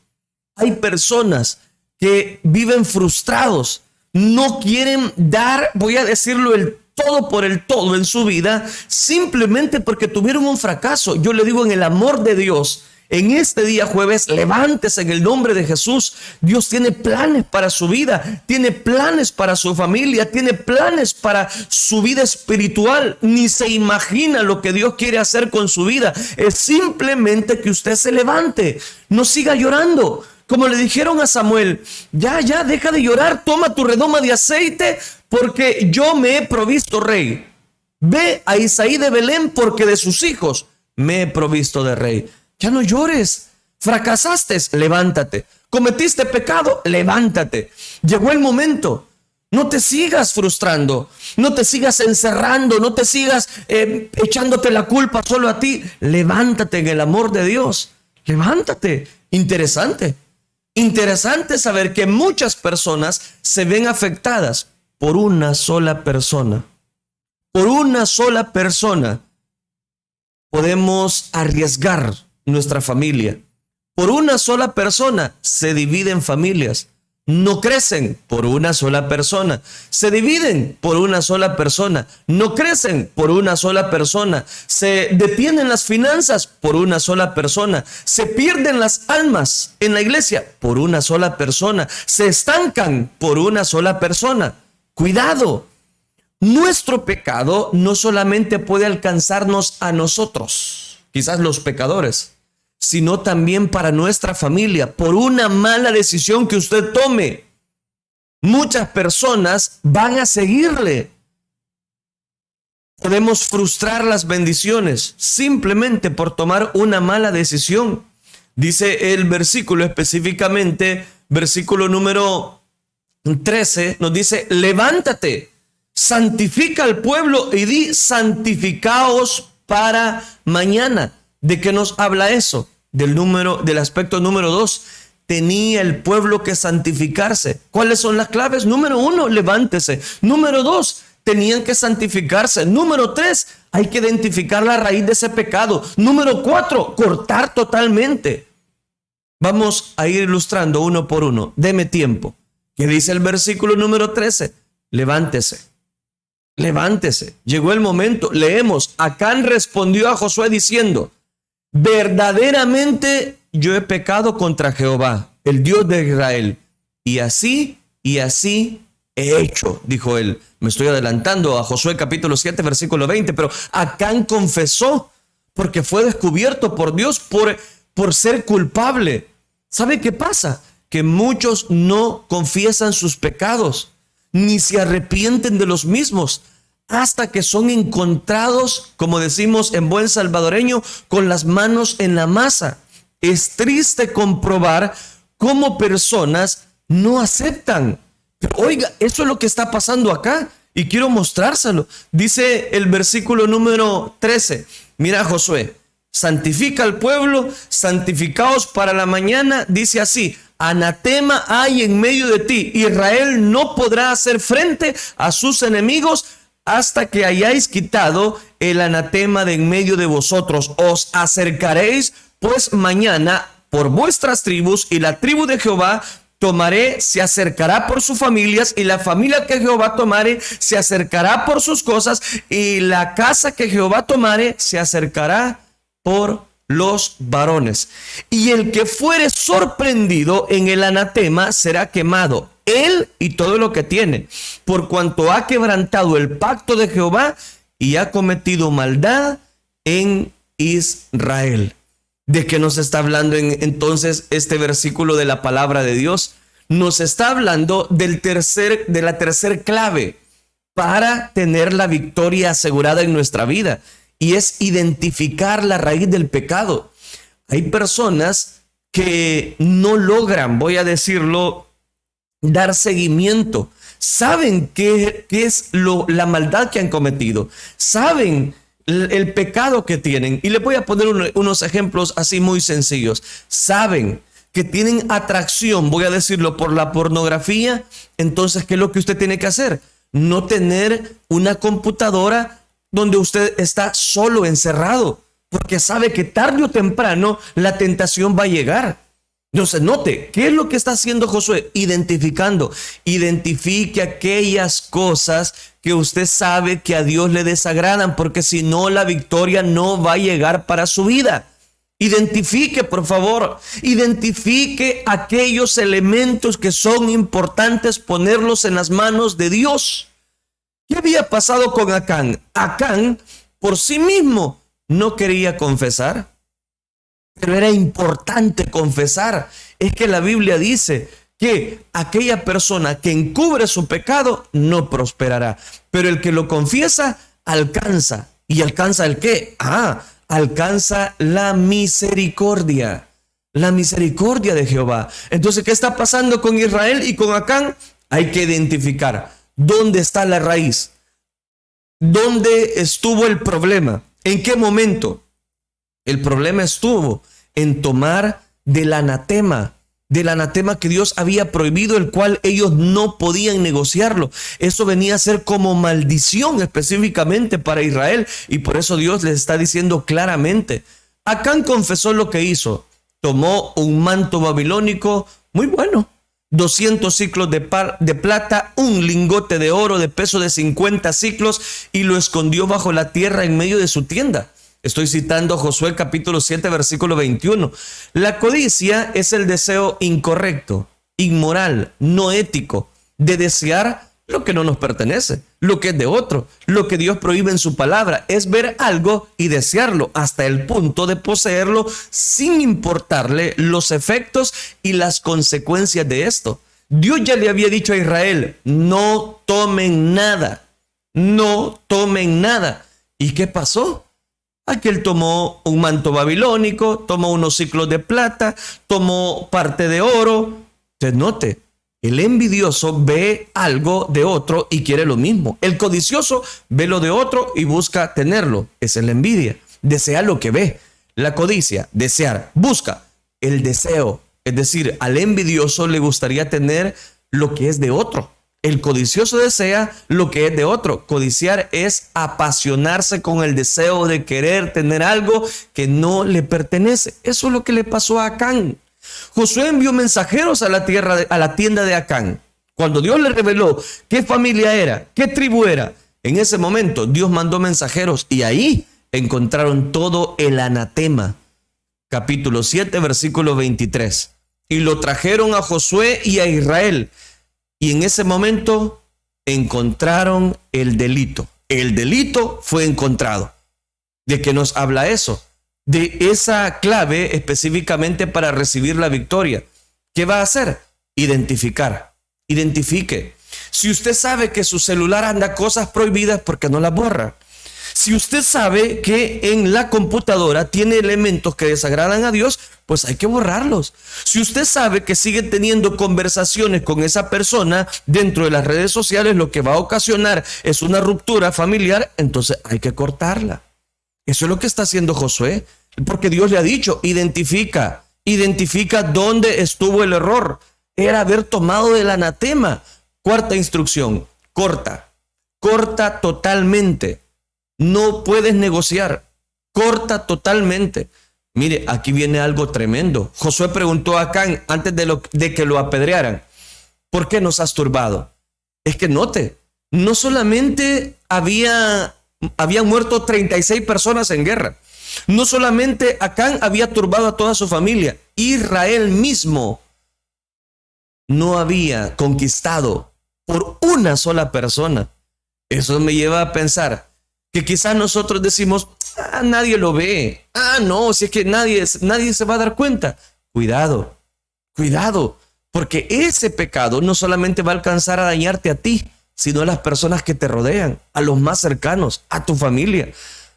Hay personas que viven frustrados, no quieren dar, voy a decirlo, el todo por el todo en su vida, simplemente porque tuvieron un fracaso. Yo le digo, en el amor de Dios, en este día jueves, levántese en el nombre de Jesús. Dios tiene planes para su vida, tiene planes para su familia, tiene planes para su vida espiritual. Ni se imagina lo que Dios quiere hacer con su vida. Es simplemente que usted se levante, no siga llorando. Como le dijeron a Samuel: ya, deja de llorar, toma tu redoma de aceite, porque yo me he provisto rey. Ve a Isaí de Belén, porque de sus hijos me he provisto de rey. Ya no llores. Fracasaste, levántate. Cometiste pecado, levántate. Llegó el momento. No te sigas frustrando, no te sigas encerrando, no te sigas echándote la culpa solo a ti. Levántate en el amor de Dios. Levántate. Interesante saber que muchas personas se ven afectadas por una sola persona. Por una sola persona podemos arriesgar nuestra familia. Por una sola persona se dividen familias. No crecen por una sola persona. Se dividen por una sola persona. No crecen por una sola persona. Se detienen las finanzas por una sola persona. Se pierden las almas en la iglesia por una sola persona. Se estancan por una sola persona. Cuidado. Nuestro pecado no solamente puede alcanzarnos a nosotros, quizás los pecadores, sino también para nuestra familia, por una mala decisión que usted tome. Muchas personas van a seguirle. Podemos frustrar las bendiciones simplemente por tomar una mala decisión. Dice el versículo específicamente, versículo número 13, nos dice: levántate, santifica al pueblo y di: santificaos para mañana. ¿De qué nos habla eso? Del aspecto número 2. Tenía el pueblo que santificarse. ¿Cuáles son las claves? Número 1, levántese. Número 2, tenían que santificarse. Número 3, hay que identificar la raíz de ese pecado. Número 4, cortar totalmente. Vamos a ir ilustrando uno por uno. Deme tiempo. ¿Qué dice el versículo número 13? Levántese. Levántese. Llegó el momento. Leemos: Acán respondió a Josué diciendo: verdaderamente yo he pecado contra Jehová, el Dios de Israel, y así he hecho, dijo él. Me estoy adelantando a Josué capítulo 7, versículo 20, pero Acán confesó porque fue descubierto por Dios por ser culpable. ¿Sabe qué pasa? Que muchos no confiesan sus pecados, ni se arrepienten de los mismos, hasta que son encontrados, como decimos en buen salvadoreño, con las manos en la masa. Es triste comprobar cómo personas no aceptan. Pero oiga, eso es lo que está pasando acá y quiero mostrárselo. Dice el versículo número 13. Mira, Josué: santifica al pueblo, santificaos para la mañana. Dice así: anatema hay en medio de ti. Israel no podrá hacer frente a sus enemigos hasta que hayáis quitado el anatema de en medio de vosotros. Os acercaréis pues mañana por vuestras tribus, y la tribu de Jehová tomaré, se acercará por sus familias, y la familia que Jehová tomare se acercará por sus cosas, y la casa que Jehová tomare se acercará por los varones. Y el que fuere sorprendido en el anatema será quemado, él y todo lo que tiene, por cuanto ha quebrantado el pacto de Jehová y ha cometido maldad en Israel. ¿De qué nos está hablando entonces este versículo de la palabra de Dios? Nos está hablando de la tercer clave para tener la victoria asegurada en nuestra vida, y es identificar la raíz del pecado. Hay personas que no logran, voy a decirlo, dar seguimiento. Saben qué es la maldad que han cometido, saben el pecado que tienen, y les voy a poner unos ejemplos así muy sencillos. Saben que tienen atracción, voy a decirlo, por la pornografía. Entonces, ¿qué es lo que usted tiene que hacer? No tener una computadora donde usted está solo encerrado, porque sabe que tarde o temprano la tentación va a llegar. Entonces, note, ¿qué es lo que está haciendo Josué? Identifique aquellas cosas que usted sabe que a Dios le desagradan, porque si no, la victoria no va a llegar para su vida. Identifique, por favor, identifique aquellos elementos que son importantes ponerlos en las manos de Dios. ¿Qué había pasado con Acán? Acán, por sí mismo, no quería confesar. Pero era importante confesar. Es que la Biblia dice que aquella persona que encubre su pecado no prosperará, pero el que lo confiesa alcanza. ¿Y alcanza el qué? Alcanza la misericordia de Jehová. Entonces, ¿qué está pasando con Israel y con Acán? Hay que identificar dónde está la raíz, dónde estuvo el problema, en qué momento. El problema estuvo en tomar del anatema que Dios había prohibido, el cual ellos no podían negociarlo. Eso venía a ser como maldición específicamente para Israel, y por eso Dios les está diciendo claramente. Acán confesó lo que hizo. Tomó un manto babilónico muy bueno, 200 ciclos de plata, un lingote de oro de peso de 50 ciclos, y lo escondió bajo la tierra en medio de su tienda. Estoy citando Josué capítulo 7, versículo 21. La codicia es el deseo incorrecto, inmoral, no ético, de desear lo que no nos pertenece, lo que es de otro. Lo que Dios prohíbe en su palabra es ver algo y desearlo hasta el punto de poseerlo sin importarle los efectos y las consecuencias de esto. Dios ya le había dicho a Israel: no tomen nada, no tomen nada. ¿Y qué pasó? Aquel tomó un manto babilónico, tomó unos ciclos de plata, tomó parte de oro. Usted note, el envidioso ve algo de otro y quiere lo mismo. El codicioso ve lo de otro y busca tenerlo. Esa es la envidia. Desea lo que ve. La codicia, desear, busca el deseo. Es decir, al envidioso le gustaría tener lo que es de otro. El codicioso desea lo que es de otro. Codiciar es apasionarse con el deseo de querer tener algo que no le pertenece. Eso es lo que le pasó a Acán. Josué envió mensajeros a la tienda de Acán. Cuando Dios le reveló qué familia era, qué tribu era, en ese momento Dios mandó mensajeros y ahí encontraron todo el anatema. Capítulo 7, versículo 23. Y lo trajeron a Josué y a Israel. Y en ese momento encontraron el delito. El delito fue encontrado. ¿De qué nos habla eso? De esa clave específicamente para recibir la victoria. ¿Qué va a hacer? Identificar. Identifique. Si usted sabe que su celular anda cosas prohibidas, ¿por qué no las borra? Si usted sabe que en la computadora tiene elementos que desagradan a Dios, pues hay que borrarlos. Si usted sabe que sigue teniendo conversaciones con esa persona dentro de las redes sociales, lo que va a ocasionar es una ruptura familiar, entonces hay que cortarla. Eso es lo que está haciendo Josué, porque Dios le ha dicho: identifica dónde estuvo el error. Era haber tomado del anatema. Cuarta instrucción: corta totalmente. No puedes negociar, corta totalmente. Mire, aquí viene algo tremendo. Josué preguntó a Acán antes de que lo apedrearan: ¿por qué nos has turbado? Es que note, no solamente habían muerto 36 personas en guerra, no solamente Acán había turbado a toda su familia, Israel mismo no había conquistado por una sola persona. Eso me lleva a pensar que quizás nosotros decimos, nadie lo ve. No, si es que nadie se va a dar cuenta. Cuidado, porque ese pecado no solamente va a alcanzar a dañarte a ti, sino a las personas que te rodean, a los más cercanos, a tu familia.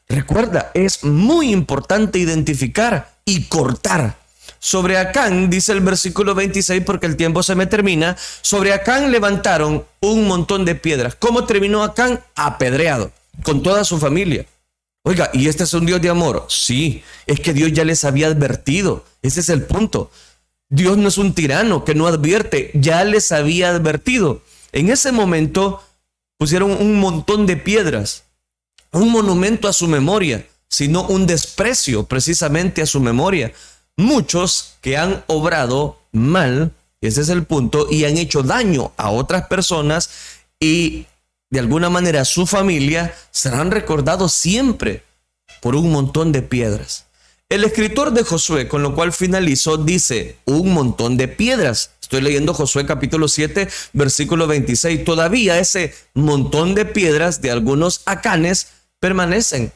Recuerda, es muy importante identificar y cortar. Sobre Acán, dice el versículo 26, porque el tiempo se me termina, sobre Acán levantaron un montón de piedras. ¿Cómo terminó Acán? Apedreado, con toda su familia. Oiga, ¿y este es un Dios de amor? Sí, es que Dios ya les había advertido. Ese es el punto. Dios no es un tirano que no advierte, ya les había advertido. En ese momento pusieron un montón de piedras, un monumento a su memoria, sino un desprecio precisamente a su memoria. Muchos que han obrado mal, ese es el punto, y han hecho daño a otras personas y de alguna manera su familia serán recordados siempre por un montón de piedras. El escritor de Josué, con lo cual finalizó, dice un montón de piedras. Estoy leyendo Josué capítulo 7, versículo 26. Todavía ese montón de piedras de algunos acanes permanecen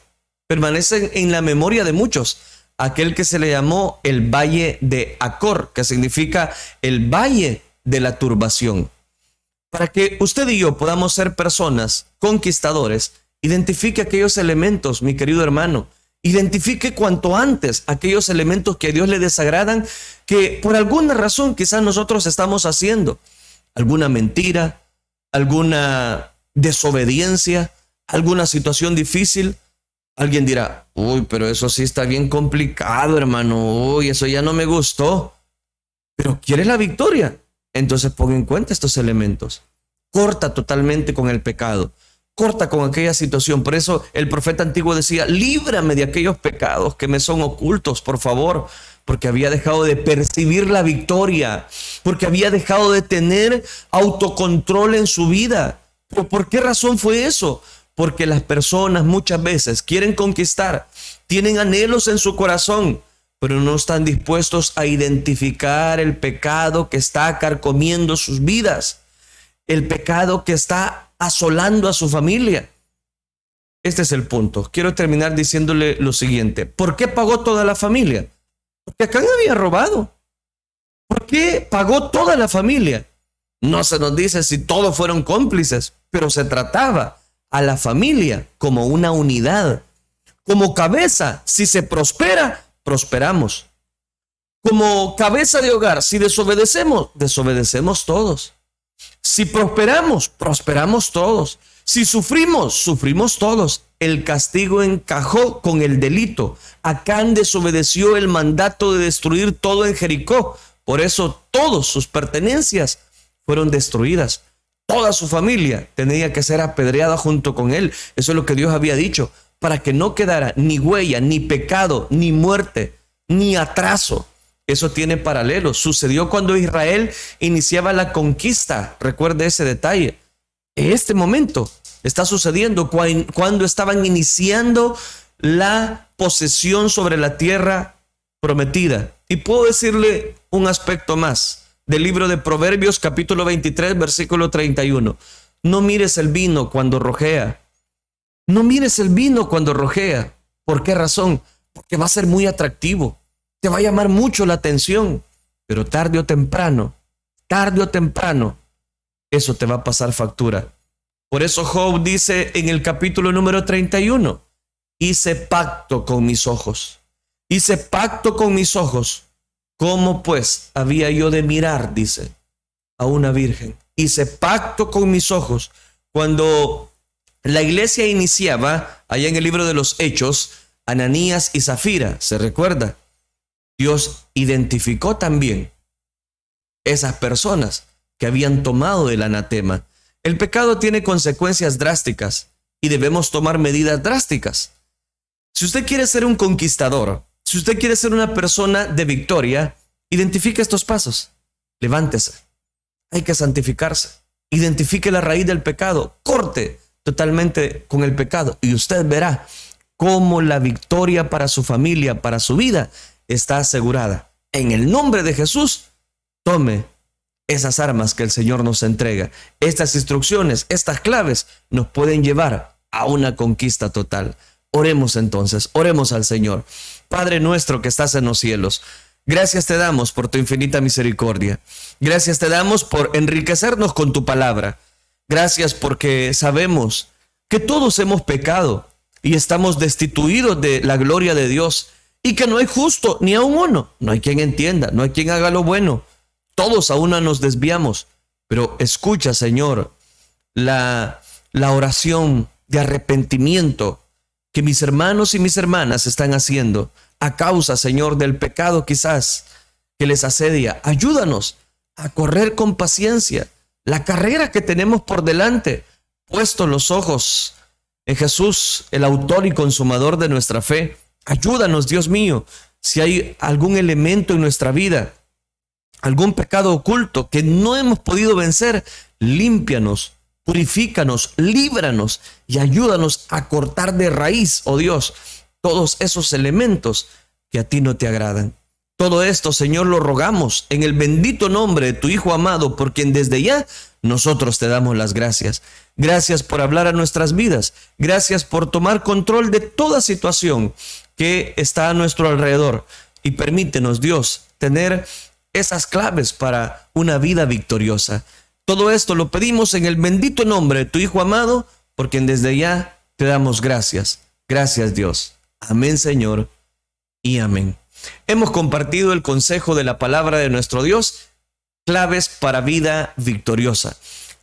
en la memoria de muchos. Aquel que se le llamó el Valle de Acor, que significa el Valle de la Turbación. Para que usted y yo podamos ser personas conquistadores, identifique aquellos elementos, mi querido hermano. Identifique cuanto antes aquellos elementos que a Dios le desagradan, que por alguna razón quizás nosotros estamos haciendo. Alguna mentira, alguna desobediencia, alguna situación difícil. Alguien dirá, uy, pero eso sí está bien complicado, hermano. Uy, eso ya no me gustó. Pero ¿quieres la victoria? Entonces pon en cuenta estos elementos. Corta totalmente con el pecado. Corta con aquella situación. Por eso el profeta antiguo decía, líbrame de aquellos pecados que me son ocultos, por favor. Porque había dejado de percibir la victoria. Porque había dejado de tener autocontrol en su vida. ¿Pero por qué razón fue eso? Porque las personas muchas veces quieren conquistar, tienen anhelos en su corazón, pero no están dispuestos a identificar el pecado que está carcomiendo sus vidas, el pecado que está asolando a su familia. Este es el punto. Quiero terminar diciéndole lo siguiente. ¿Por qué pagó toda la familia? Porque Acán había robado. ¿Por qué pagó toda la familia? No se nos dice si todos fueron cómplices, pero se trataba a la familia como una unidad, como cabeza. Si se prospera, prosperamos. Como cabeza de hogar, si desobedecemos, desobedecemos todos. Si prosperamos, prosperamos todos. Si sufrimos, sufrimos todos. El castigo encajó con el delito. Acán desobedeció el mandato de destruir todo en Jericó. Por eso todas sus pertenencias fueron destruidas. Toda su familia tenía que ser apedreada junto con él. Eso es lo que Dios había dicho, para que no quedara ni huella, ni pecado, ni muerte, ni atraso. Eso tiene paralelos. Sucedió cuando Israel iniciaba la conquista. Recuerde ese detalle. En este momento está sucediendo cuando estaban iniciando la posesión sobre la tierra prometida. Y puedo decirle un aspecto más. Del libro de Proverbios, capítulo 23, versículo 31. No mires el vino cuando rojea. No mires el vino cuando rojea. ¿Por qué razón? Porque va a ser muy atractivo. Te va a llamar mucho la atención. Pero tarde o temprano, eso te va a pasar factura. Por eso Job dice en el capítulo número 31, hice pacto con mis ojos. Hice pacto con mis ojos. ¿Cómo pues había yo de mirar, dice, a una virgen? Hice pacto con mis ojos. Cuando la iglesia iniciaba, allá en el libro de los Hechos, Ananías y Zafira, ¿se recuerda? Dios identificó también esas personas que habían tomado el anatema. El pecado tiene consecuencias drásticas y debemos tomar medidas drásticas. Si usted quiere ser un conquistador, si usted quiere ser una persona de victoria, identifique estos pasos. Levántese. Hay que santificarse. Identifique la raíz del pecado. Corte totalmente con el pecado. Y usted verá cómo la victoria para su familia, para su vida, está asegurada. En el nombre de Jesús, tome esas armas que el Señor nos entrega. Estas instrucciones, estas claves nos pueden llevar a una conquista total. Oremos entonces, oremos al Señor. Padre nuestro que estás en los cielos, gracias te damos por tu infinita misericordia. Gracias te damos por enriquecernos con tu palabra. Gracias porque sabemos que todos hemos pecado y estamos destituidos de la gloria de Dios y que no hay justo ni aun uno. No hay quien entienda, no hay quien haga lo bueno. Todos a una nos desviamos. Pero escucha, Señor, la oración de arrepentimiento que mis hermanos y mis hermanas están haciendo a causa, Señor, del pecado quizás que les asedia. Ayúdanos a correr con paciencia la carrera que tenemos por delante, puesto los ojos en Jesús, el autor y consumador de nuestra fe. Ayúdanos, Dios mío, si hay algún elemento en nuestra vida, algún pecado oculto que no hemos podido vencer, límpianos, purifícanos, líbranos y ayúdanos a cortar de raíz, oh Dios, todos esos elementos que a ti no te agradan. Todo esto, Señor, lo rogamos en el bendito nombre de tu Hijo amado, por quien desde ya nosotros te damos las gracias. Gracias por hablar a nuestras vidas. Gracias por tomar control de toda situación que está a nuestro alrededor. Y permítenos, Dios, tener esas claves para una vida victoriosa. Todo esto lo pedimos en el bendito nombre de tu Hijo amado, por quien desde ya te damos gracias. Gracias, Dios. Amén, Señor, y amén. Hemos compartido el consejo de la palabra de nuestro Dios, claves para vida victoriosa.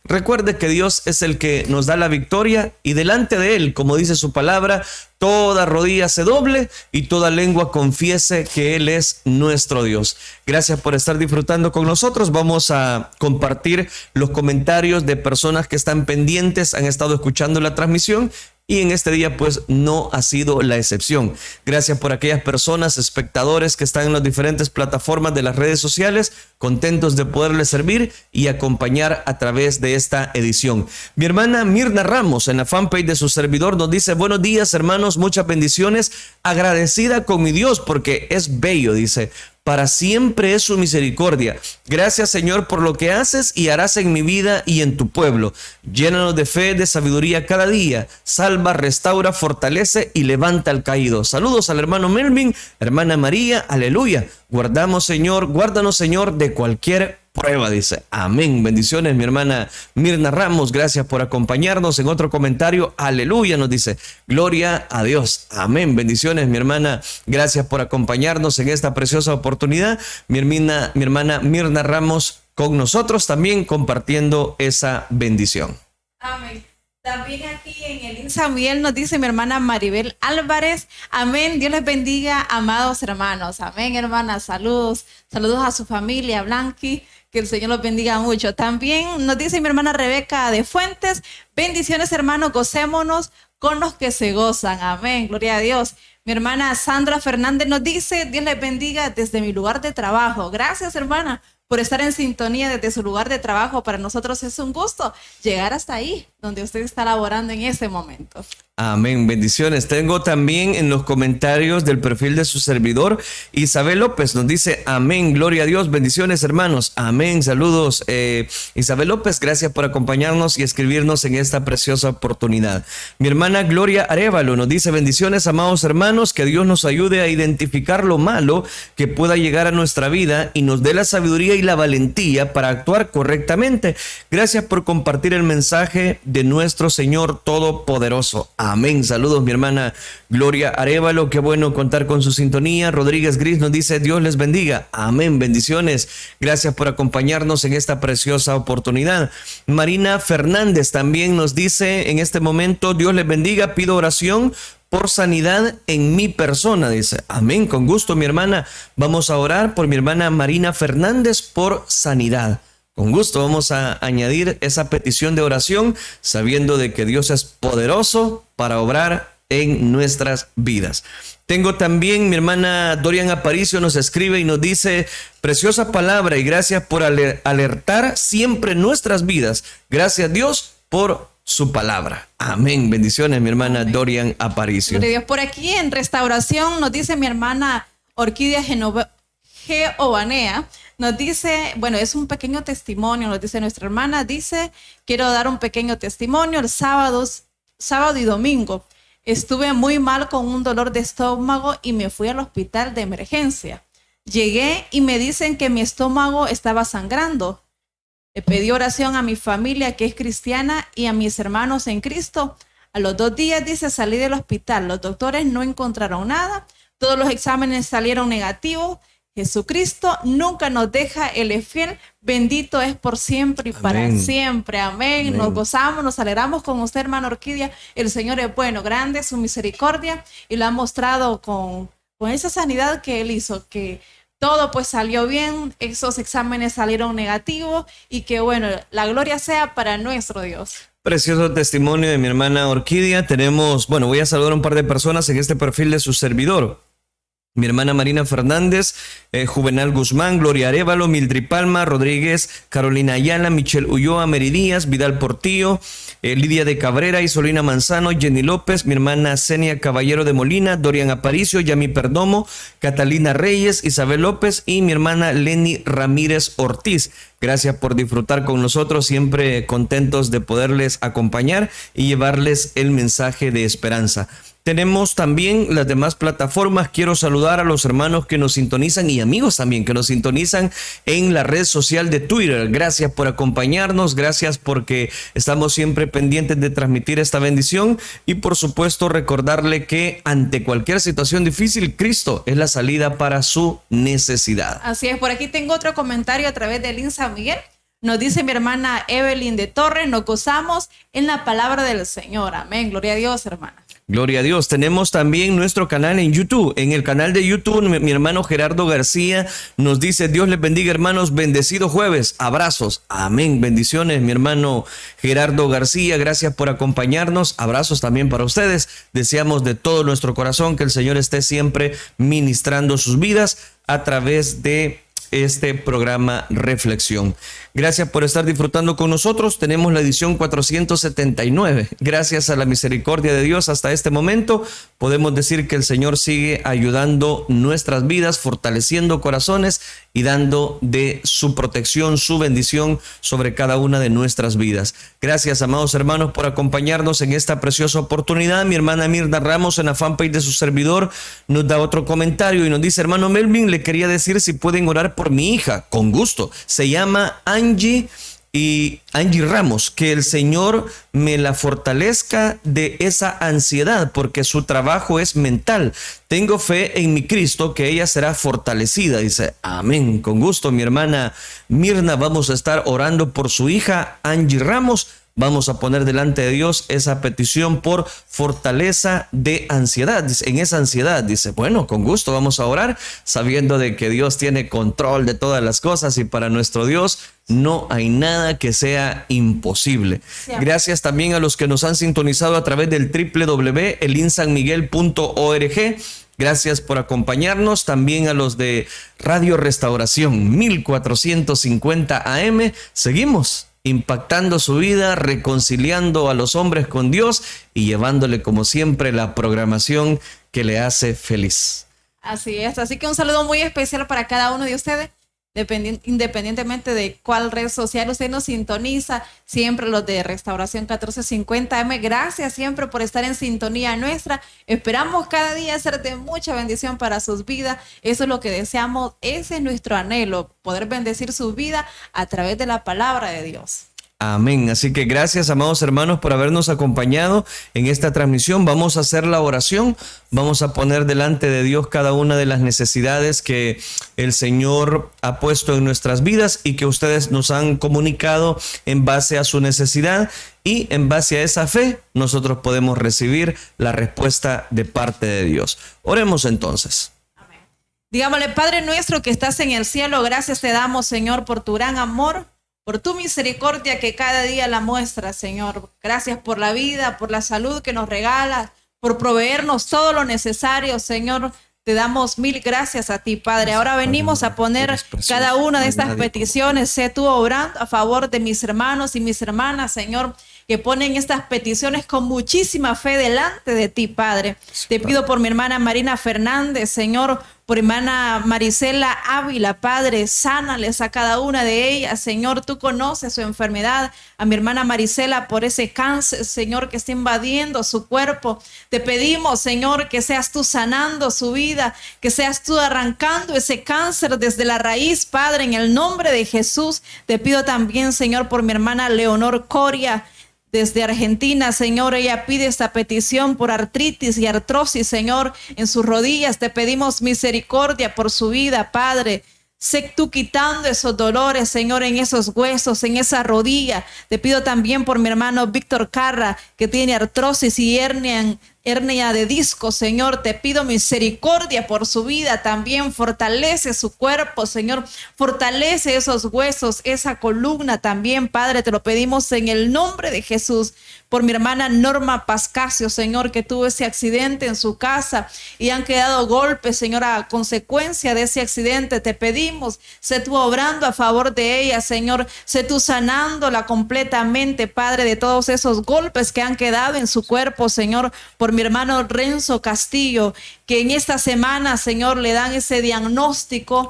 Recuerde que Dios es el que nos da la victoria y delante de Él, como dice su palabra, toda rodilla se doble y toda lengua confiese que Él es nuestro Dios. Gracias por estar disfrutando con nosotros. Vamos a compartir los comentarios de personas que están pendientes, han estado escuchando la transmisión. Y en este día pues no ha sido la excepción. Gracias por aquellas personas, espectadores que están en las diferentes plataformas de las redes sociales, contentos de poderles servir y acompañar a través de esta edición. Mi hermana Mirna Ramos en la fanpage de su servidor nos dice: buenos días hermanos, muchas bendiciones, agradecida con mi Dios porque es bello, dice. Para siempre es su misericordia. Gracias, Señor, por lo que haces y harás en mi vida y en tu pueblo. Llénanos de fe, de sabiduría cada día. Salva, restaura, fortalece y levanta al caído. Saludos al hermano Melvin, hermana María, aleluya. Guardamos, Señor, guárdanos, Señor, de cualquier prueba, dice. Amén. Bendiciones, mi hermana Mirna Ramos. Gracias por acompañarnos. En otro comentario, aleluya, nos dice. Gloria a Dios. Amén. Bendiciones, mi hermana. Gracias por acompañarnos en esta preciosa oportunidad. Mi hermana Mirna Ramos con nosotros también compartiendo esa bendición. Amén. También aquí en el Samuel nos dice mi hermana Maribel Álvarez. Amén. Dios les bendiga, amados hermanos. Amén, hermanas. Saludos. Saludos a su familia, Blanqui. Que el Señor los bendiga mucho. También nos dice mi hermana Rebeca de Fuentes. Bendiciones, hermanos. Gocémonos con los que se gozan. Amén. Gloria a Dios. Mi hermana Sandra Fernández nos dice: Dios les bendiga desde mi lugar de trabajo. Gracias, hermana, por estar en sintonía desde su lugar de trabajo. Para nosotros es un gusto llegar hasta ahí, donde usted está laborando en ese momento. Amén, bendiciones. Tengo también en los comentarios del perfil de su servidor, Isabel López nos dice: amén, gloria a Dios, bendiciones hermanos, amén, saludos. Isabel López, gracias por acompañarnos y escribirnos en esta preciosa oportunidad. Mi hermana Gloria Arévalo nos dice: bendiciones, amados hermanos, que Dios nos ayude a identificar lo malo que pueda llegar a nuestra vida y nos dé la sabiduría y la valentía para actuar correctamente. Gracias por compartir el mensaje de nuestro Señor Todopoderoso. Amén. Saludos, mi hermana Gloria Arévalo. Qué bueno contar con su sintonía. Rodríguez Gris nos dice: Dios les bendiga. Amén. Bendiciones. Gracias por acompañarnos en esta preciosa oportunidad. Marina Fernández también nos dice en este momento: Dios les bendiga. Pido oración por sanidad en mi persona, dice. Amén. Con gusto, mi hermana. Vamos a orar por mi hermana Marina Fernández por sanidad. Con gusto vamos a añadir esa petición de oración, sabiendo de que Dios es poderoso para obrar en nuestras vidas. Tengo también mi hermana Dorian Aparicio nos escribe y nos dice: preciosa palabra y gracias por alertar siempre nuestras vidas. Gracias, Dios, por su palabra. Amén. Bendiciones, mi hermana Dorian Aparicio. Gloria a Dios. Por aquí en restauración nos dice mi hermana Orquídea Geovanea. Nos dice, bueno, es un pequeño testimonio, nos dice nuestra hermana, dice: quiero dar un pequeño testimonio. El sábado sábado y domingo. Estuve muy mal con un dolor de estómago y me fui al hospital de emergencia. Llegué y me dicen que mi estómago estaba sangrando. Le pedí oración a mi familia que es cristiana y a mis hermanos en Cristo. A los 2 días, dice, salí del hospital. Los doctores no encontraron nada. Todos los exámenes salieron negativos. Jesucristo nunca nos deja, Él es fiel. Bendito es por siempre y para siempre. Amén. Amén. Nos gozamos, nos alegramos con usted, hermana Orquídea. El Señor es bueno, grande es su misericordia y lo ha mostrado con esa sanidad que Él hizo, que todo pues salió bien, esos exámenes salieron negativos y que bueno, la gloria sea para nuestro Dios. Precioso testimonio de mi hermana Orquídea. Tenemos, bueno, voy a saludar a un par de personas en este perfil de su servidor. Mi hermana Marina Fernández, Juvenal Guzmán, Gloria Arévalo, Mildred Palma, Rodríguez, Carolina Ayala, Michelle Ulloa, Mary Díaz, Vidal Portillo, Lidia de Cabrera, Isolina Manzano, Jenny López, mi hermana Zenia Caballero de Molina, Dorian Aparicio, Yami Perdomo, Catalina Reyes, Isabel López y mi hermana Lenny Ramírez Ortiz. Gracias por disfrutar con nosotros, siempre contentos de poderles acompañar y llevarles el mensaje de esperanza. Tenemos también las demás plataformas. Quiero saludar a los hermanos que nos sintonizan y amigos también que nos sintonizan en la red social de Twitter. Gracias por acompañarnos, gracias porque estamos siempre pendientes de transmitir esta bendición y por supuesto recordarle que ante cualquier situación difícil, Cristo es la salida para su necesidad. Así es, por aquí tengo otro comentario a través de San Miguel. Nos dice mi hermana Evelyn de Torres, nos gozamos en la palabra del Señor. Amén, gloria a Dios, hermana. Gloria a Dios. Tenemos también nuestro canal en YouTube. En el canal de YouTube, mi hermano Gerardo García nos dice: Dios les bendiga, hermanos, bendecido jueves, abrazos. Amén, bendiciones, mi hermano Gerardo García, gracias por acompañarnos, abrazos también para ustedes. Deseamos de todo nuestro corazón que el Señor esté siempre ministrando sus vidas a través de este programa Reflexión. Gracias por estar disfrutando con nosotros. Tenemos la edición 479. Gracias a la misericordia de Dios hasta este momento podemos decir que el Señor sigue ayudando nuestras vidas, fortaleciendo corazones y dando de su protección, su bendición sobre cada una de nuestras vidas. Gracias, amados hermanos, por acompañarnos en esta preciosa oportunidad. Mi hermana Mirna Ramos en la fanpage de su servidor nos da otro comentario y nos dice: hermano Melvin, le quería decir si pueden orar por mi hija. Con gusto. Se llama Angie Ramos, que el Señor me la fortalezca de esa ansiedad porque su trabajo es mental. Tengo fe en mi Cristo que ella será fortalecida. Dice, amén. Con gusto, mi hermana Mirna, vamos a estar orando por su hija Angie Ramos. Vamos a poner delante de Dios esa petición por fortaleza de ansiedad. Dice, en esa ansiedad, dice, bueno, con gusto vamos a orar, sabiendo de que Dios tiene control de todas las cosas y para nuestro Dios no hay nada que sea imposible. Sí. Gracias también a los que nos han sintonizado a través del www.elinsanmiguel.org. Gracias por acompañarnos. También a los de Radio Restauración 1450 AM. Seguimos impactando su vida, reconciliando a los hombres con Dios y llevándole como siempre la programación que le hace feliz. Así es, así que un saludo muy especial para cada uno de ustedes, independientemente de cuál red social usted nos sintoniza, siempre los de Restauración 1450 AM, gracias siempre por estar en sintonía nuestra. Esperamos cada día ser de mucha bendición para sus vidas. Eso es lo que deseamos, ese es nuestro anhelo, poder bendecir su vida a través de la palabra de Dios. Amén. Así que gracias, amados hermanos, por habernos acompañado en esta transmisión. Vamos a hacer la oración. Vamos a poner delante de Dios cada una de las necesidades que el Señor ha puesto en nuestras vidas y que ustedes nos han comunicado en base a su necesidad. Y en base a esa fe, nosotros podemos recibir la respuesta de parte de Dios. Oremos entonces. Amén. Digámosle: Padre nuestro que estás en el cielo, gracias te damos, Señor, por tu gran amor, por tu misericordia que cada día la muestras, Señor. Gracias por la vida, por la salud que nos regalas, por proveernos todo lo necesario, Señor. Te damos mil gracias a ti, Padre. Ahora venimos a poner cada una de estas peticiones. Sé tú obrando a favor de mis hermanos y mis hermanas, Señor, que ponen estas peticiones con muchísima fe delante de ti, Padre. Te pido por mi hermana Marina Fernández, Señor, Por hermana Marisela Ávila, Padre, sánales a cada una de ellas, Señor, tú conoces su enfermedad. A mi hermana Marisela por ese cáncer, Señor, que está invadiendo su cuerpo. Te pedimos, Señor, que seas tú sanando su vida, que seas tú arrancando ese cáncer desde la raíz, Padre, en el nombre de Jesús. Te pido también, Señor, por mi hermana Leonor Coria, desde Argentina, Señor, ella pide esta petición por artritis y artrosis, Señor, en sus rodillas. Te pedimos misericordia por su vida, Padre. Sé tú quitando esos dolores, Señor, en esos huesos, en esa rodilla. Te pido también por mi hermano Víctor Carra, que tiene artrosis y hernia de disco, Señor. Te pido misericordia por su vida. También fortalece su cuerpo, Señor. Fortalece esos huesos, esa columna también, Padre. Te lo pedimos en el nombre de Jesús. Por mi hermana Norma Pascasio, Señor, que tuvo ese accidente en su casa y han quedado golpes, Señor, a consecuencia de ese accidente. Te pedimos, sé tú obrando a favor de ella, Señor. Sé tú sanándola completamente, Padre, de todos esos golpes que han quedado en su cuerpo, Señor. Por mi hermano Renzo Castillo, que en esta semana, Señor, le dan ese diagnóstico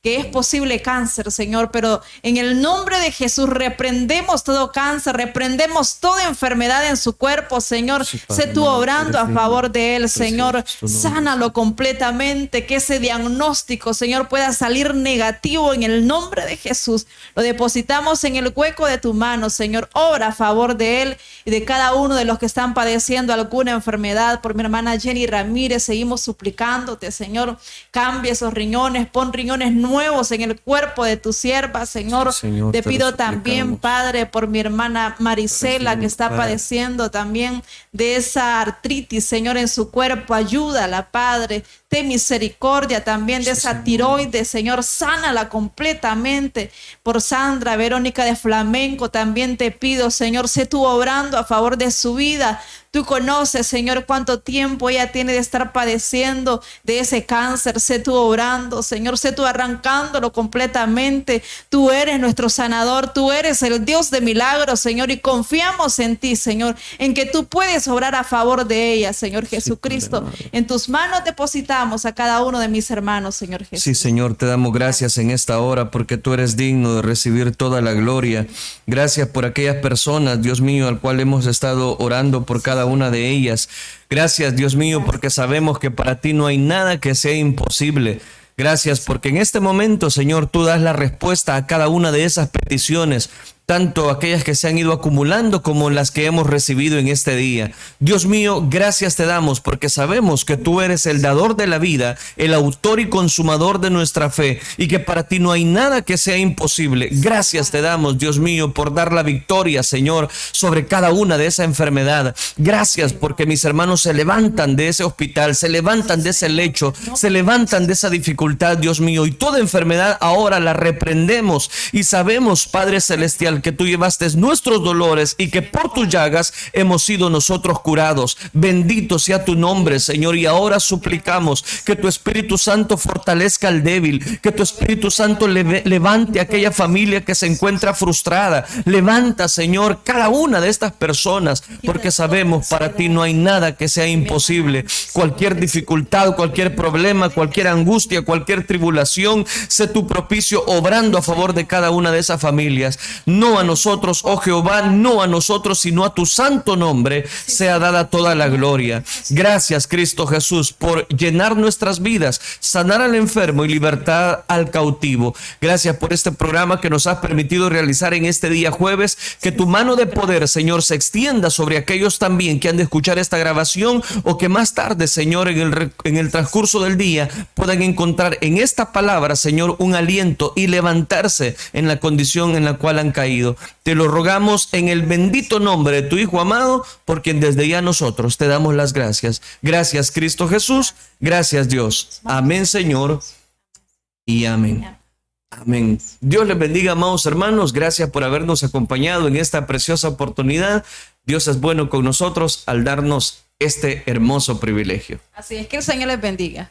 que es posible cáncer, Señor, pero en el nombre de Jesús reprendemos todo cáncer, reprendemos toda enfermedad en su cuerpo, Señor. Sí, sé tú obrando a favor de él, Señor. Sánalo completamente, que ese diagnóstico, Señor, pueda salir negativo en el nombre de Jesús. Lo depositamos en el hueco de tu mano, Señor. Obra a favor de él y de cada uno de los que están padeciendo alguna enfermedad. Por mi hermana Jenny Ramírez, seguimos suplicándote, Señor. Cambia esos riñones, pon riñones nuevos en el cuerpo de tu sierva, Señor. Sí, Señor, te pido también, Padre, por mi hermana Marisela, que está padeciendo también de esa artritis, Señor, en su cuerpo. Ayúdala, Padre. Ten misericordia también de esa tiroides, Señor. Sánala completamente. Por Sandra Verónica de Flamenco también te pido, Señor, sé tú obrando a favor de su vida. Tú conoces, Señor, cuánto tiempo ella tiene de estar padeciendo de ese cáncer. Sé tú obrando, Señor, sé tú arrancándolo completamente. Tú eres nuestro sanador, tú eres el Dios de milagros, Señor, y confiamos en ti, Señor, en que tú puedes obrar a favor de ella, Señor Jesucristo. En tus manos depositamos a cada uno de mis hermanos, Señor Jesús. Sí, Señor, te damos gracias en esta hora porque tú eres digno de recibir toda la gloria. Gracias por aquellas personas, Dios mío, al cual hemos estado orando por cada una de ellas. Gracias, Dios mío, porque sabemos que para ti no hay nada que sea imposible. Gracias porque en este momento, Señor, tú das la respuesta a cada una de esas peticiones, tanto aquellas que se han ido acumulando como las que hemos recibido en este día. Dios mío, gracias te damos porque sabemos que tú eres el dador de la vida, el autor y consumador de nuestra fe, y que para ti no hay nada que sea imposible. Gracias te damos, Dios mío, por dar la victoria, Señor, sobre cada una de esa enfermedad. Gracias porque mis hermanos se levantan de ese hospital, se levantan de ese lecho, se levantan de esa dificultad, Dios mío, y toda enfermedad ahora la reprendemos y sabemos, Padre Celestial, que tú llevaste nuestros dolores y que por tus llagas hemos sido nosotros curados. Bendito sea tu nombre, Señor, y ahora suplicamos que tu Espíritu Santo fortalezca al débil, que tu Espíritu Santo levante a aquella familia que se encuentra frustrada. Levanta, Señor, cada una de estas personas, porque sabemos para ti no hay nada que sea imposible. Cualquier dificultad, cualquier problema, cualquier angustia, cualquier tribulación, sé tu propicio obrando a favor de cada una de esas familias. No a nosotros, oh Jehová, no a nosotros, sino a tu santo nombre sea dada toda la gloria. Gracias, Cristo Jesús, por llenar nuestras vidas, sanar al enfermo y libertad al cautivo. Gracias por este programa que nos has permitido realizar en este día jueves. Que tu mano de poder, Señor, se extienda sobre aquellos también que han de escuchar esta grabación o que más tarde, Señor, en el transcurso del día puedan encontrar en esta palabra, Señor, un aliento y levantarse en la condición en la cual han caído. Te lo rogamos en el bendito nombre de tu Hijo amado, por quien desde ya nosotros te damos las gracias. Gracias, Cristo Jesús. Gracias, Dios. Amén, Señor. Y amén. Amén. Dios les bendiga, amados hermanos. Gracias por habernos acompañado en esta preciosa oportunidad. Dios es bueno con nosotros al darnos este hermoso privilegio. Así es, que el Señor les bendiga.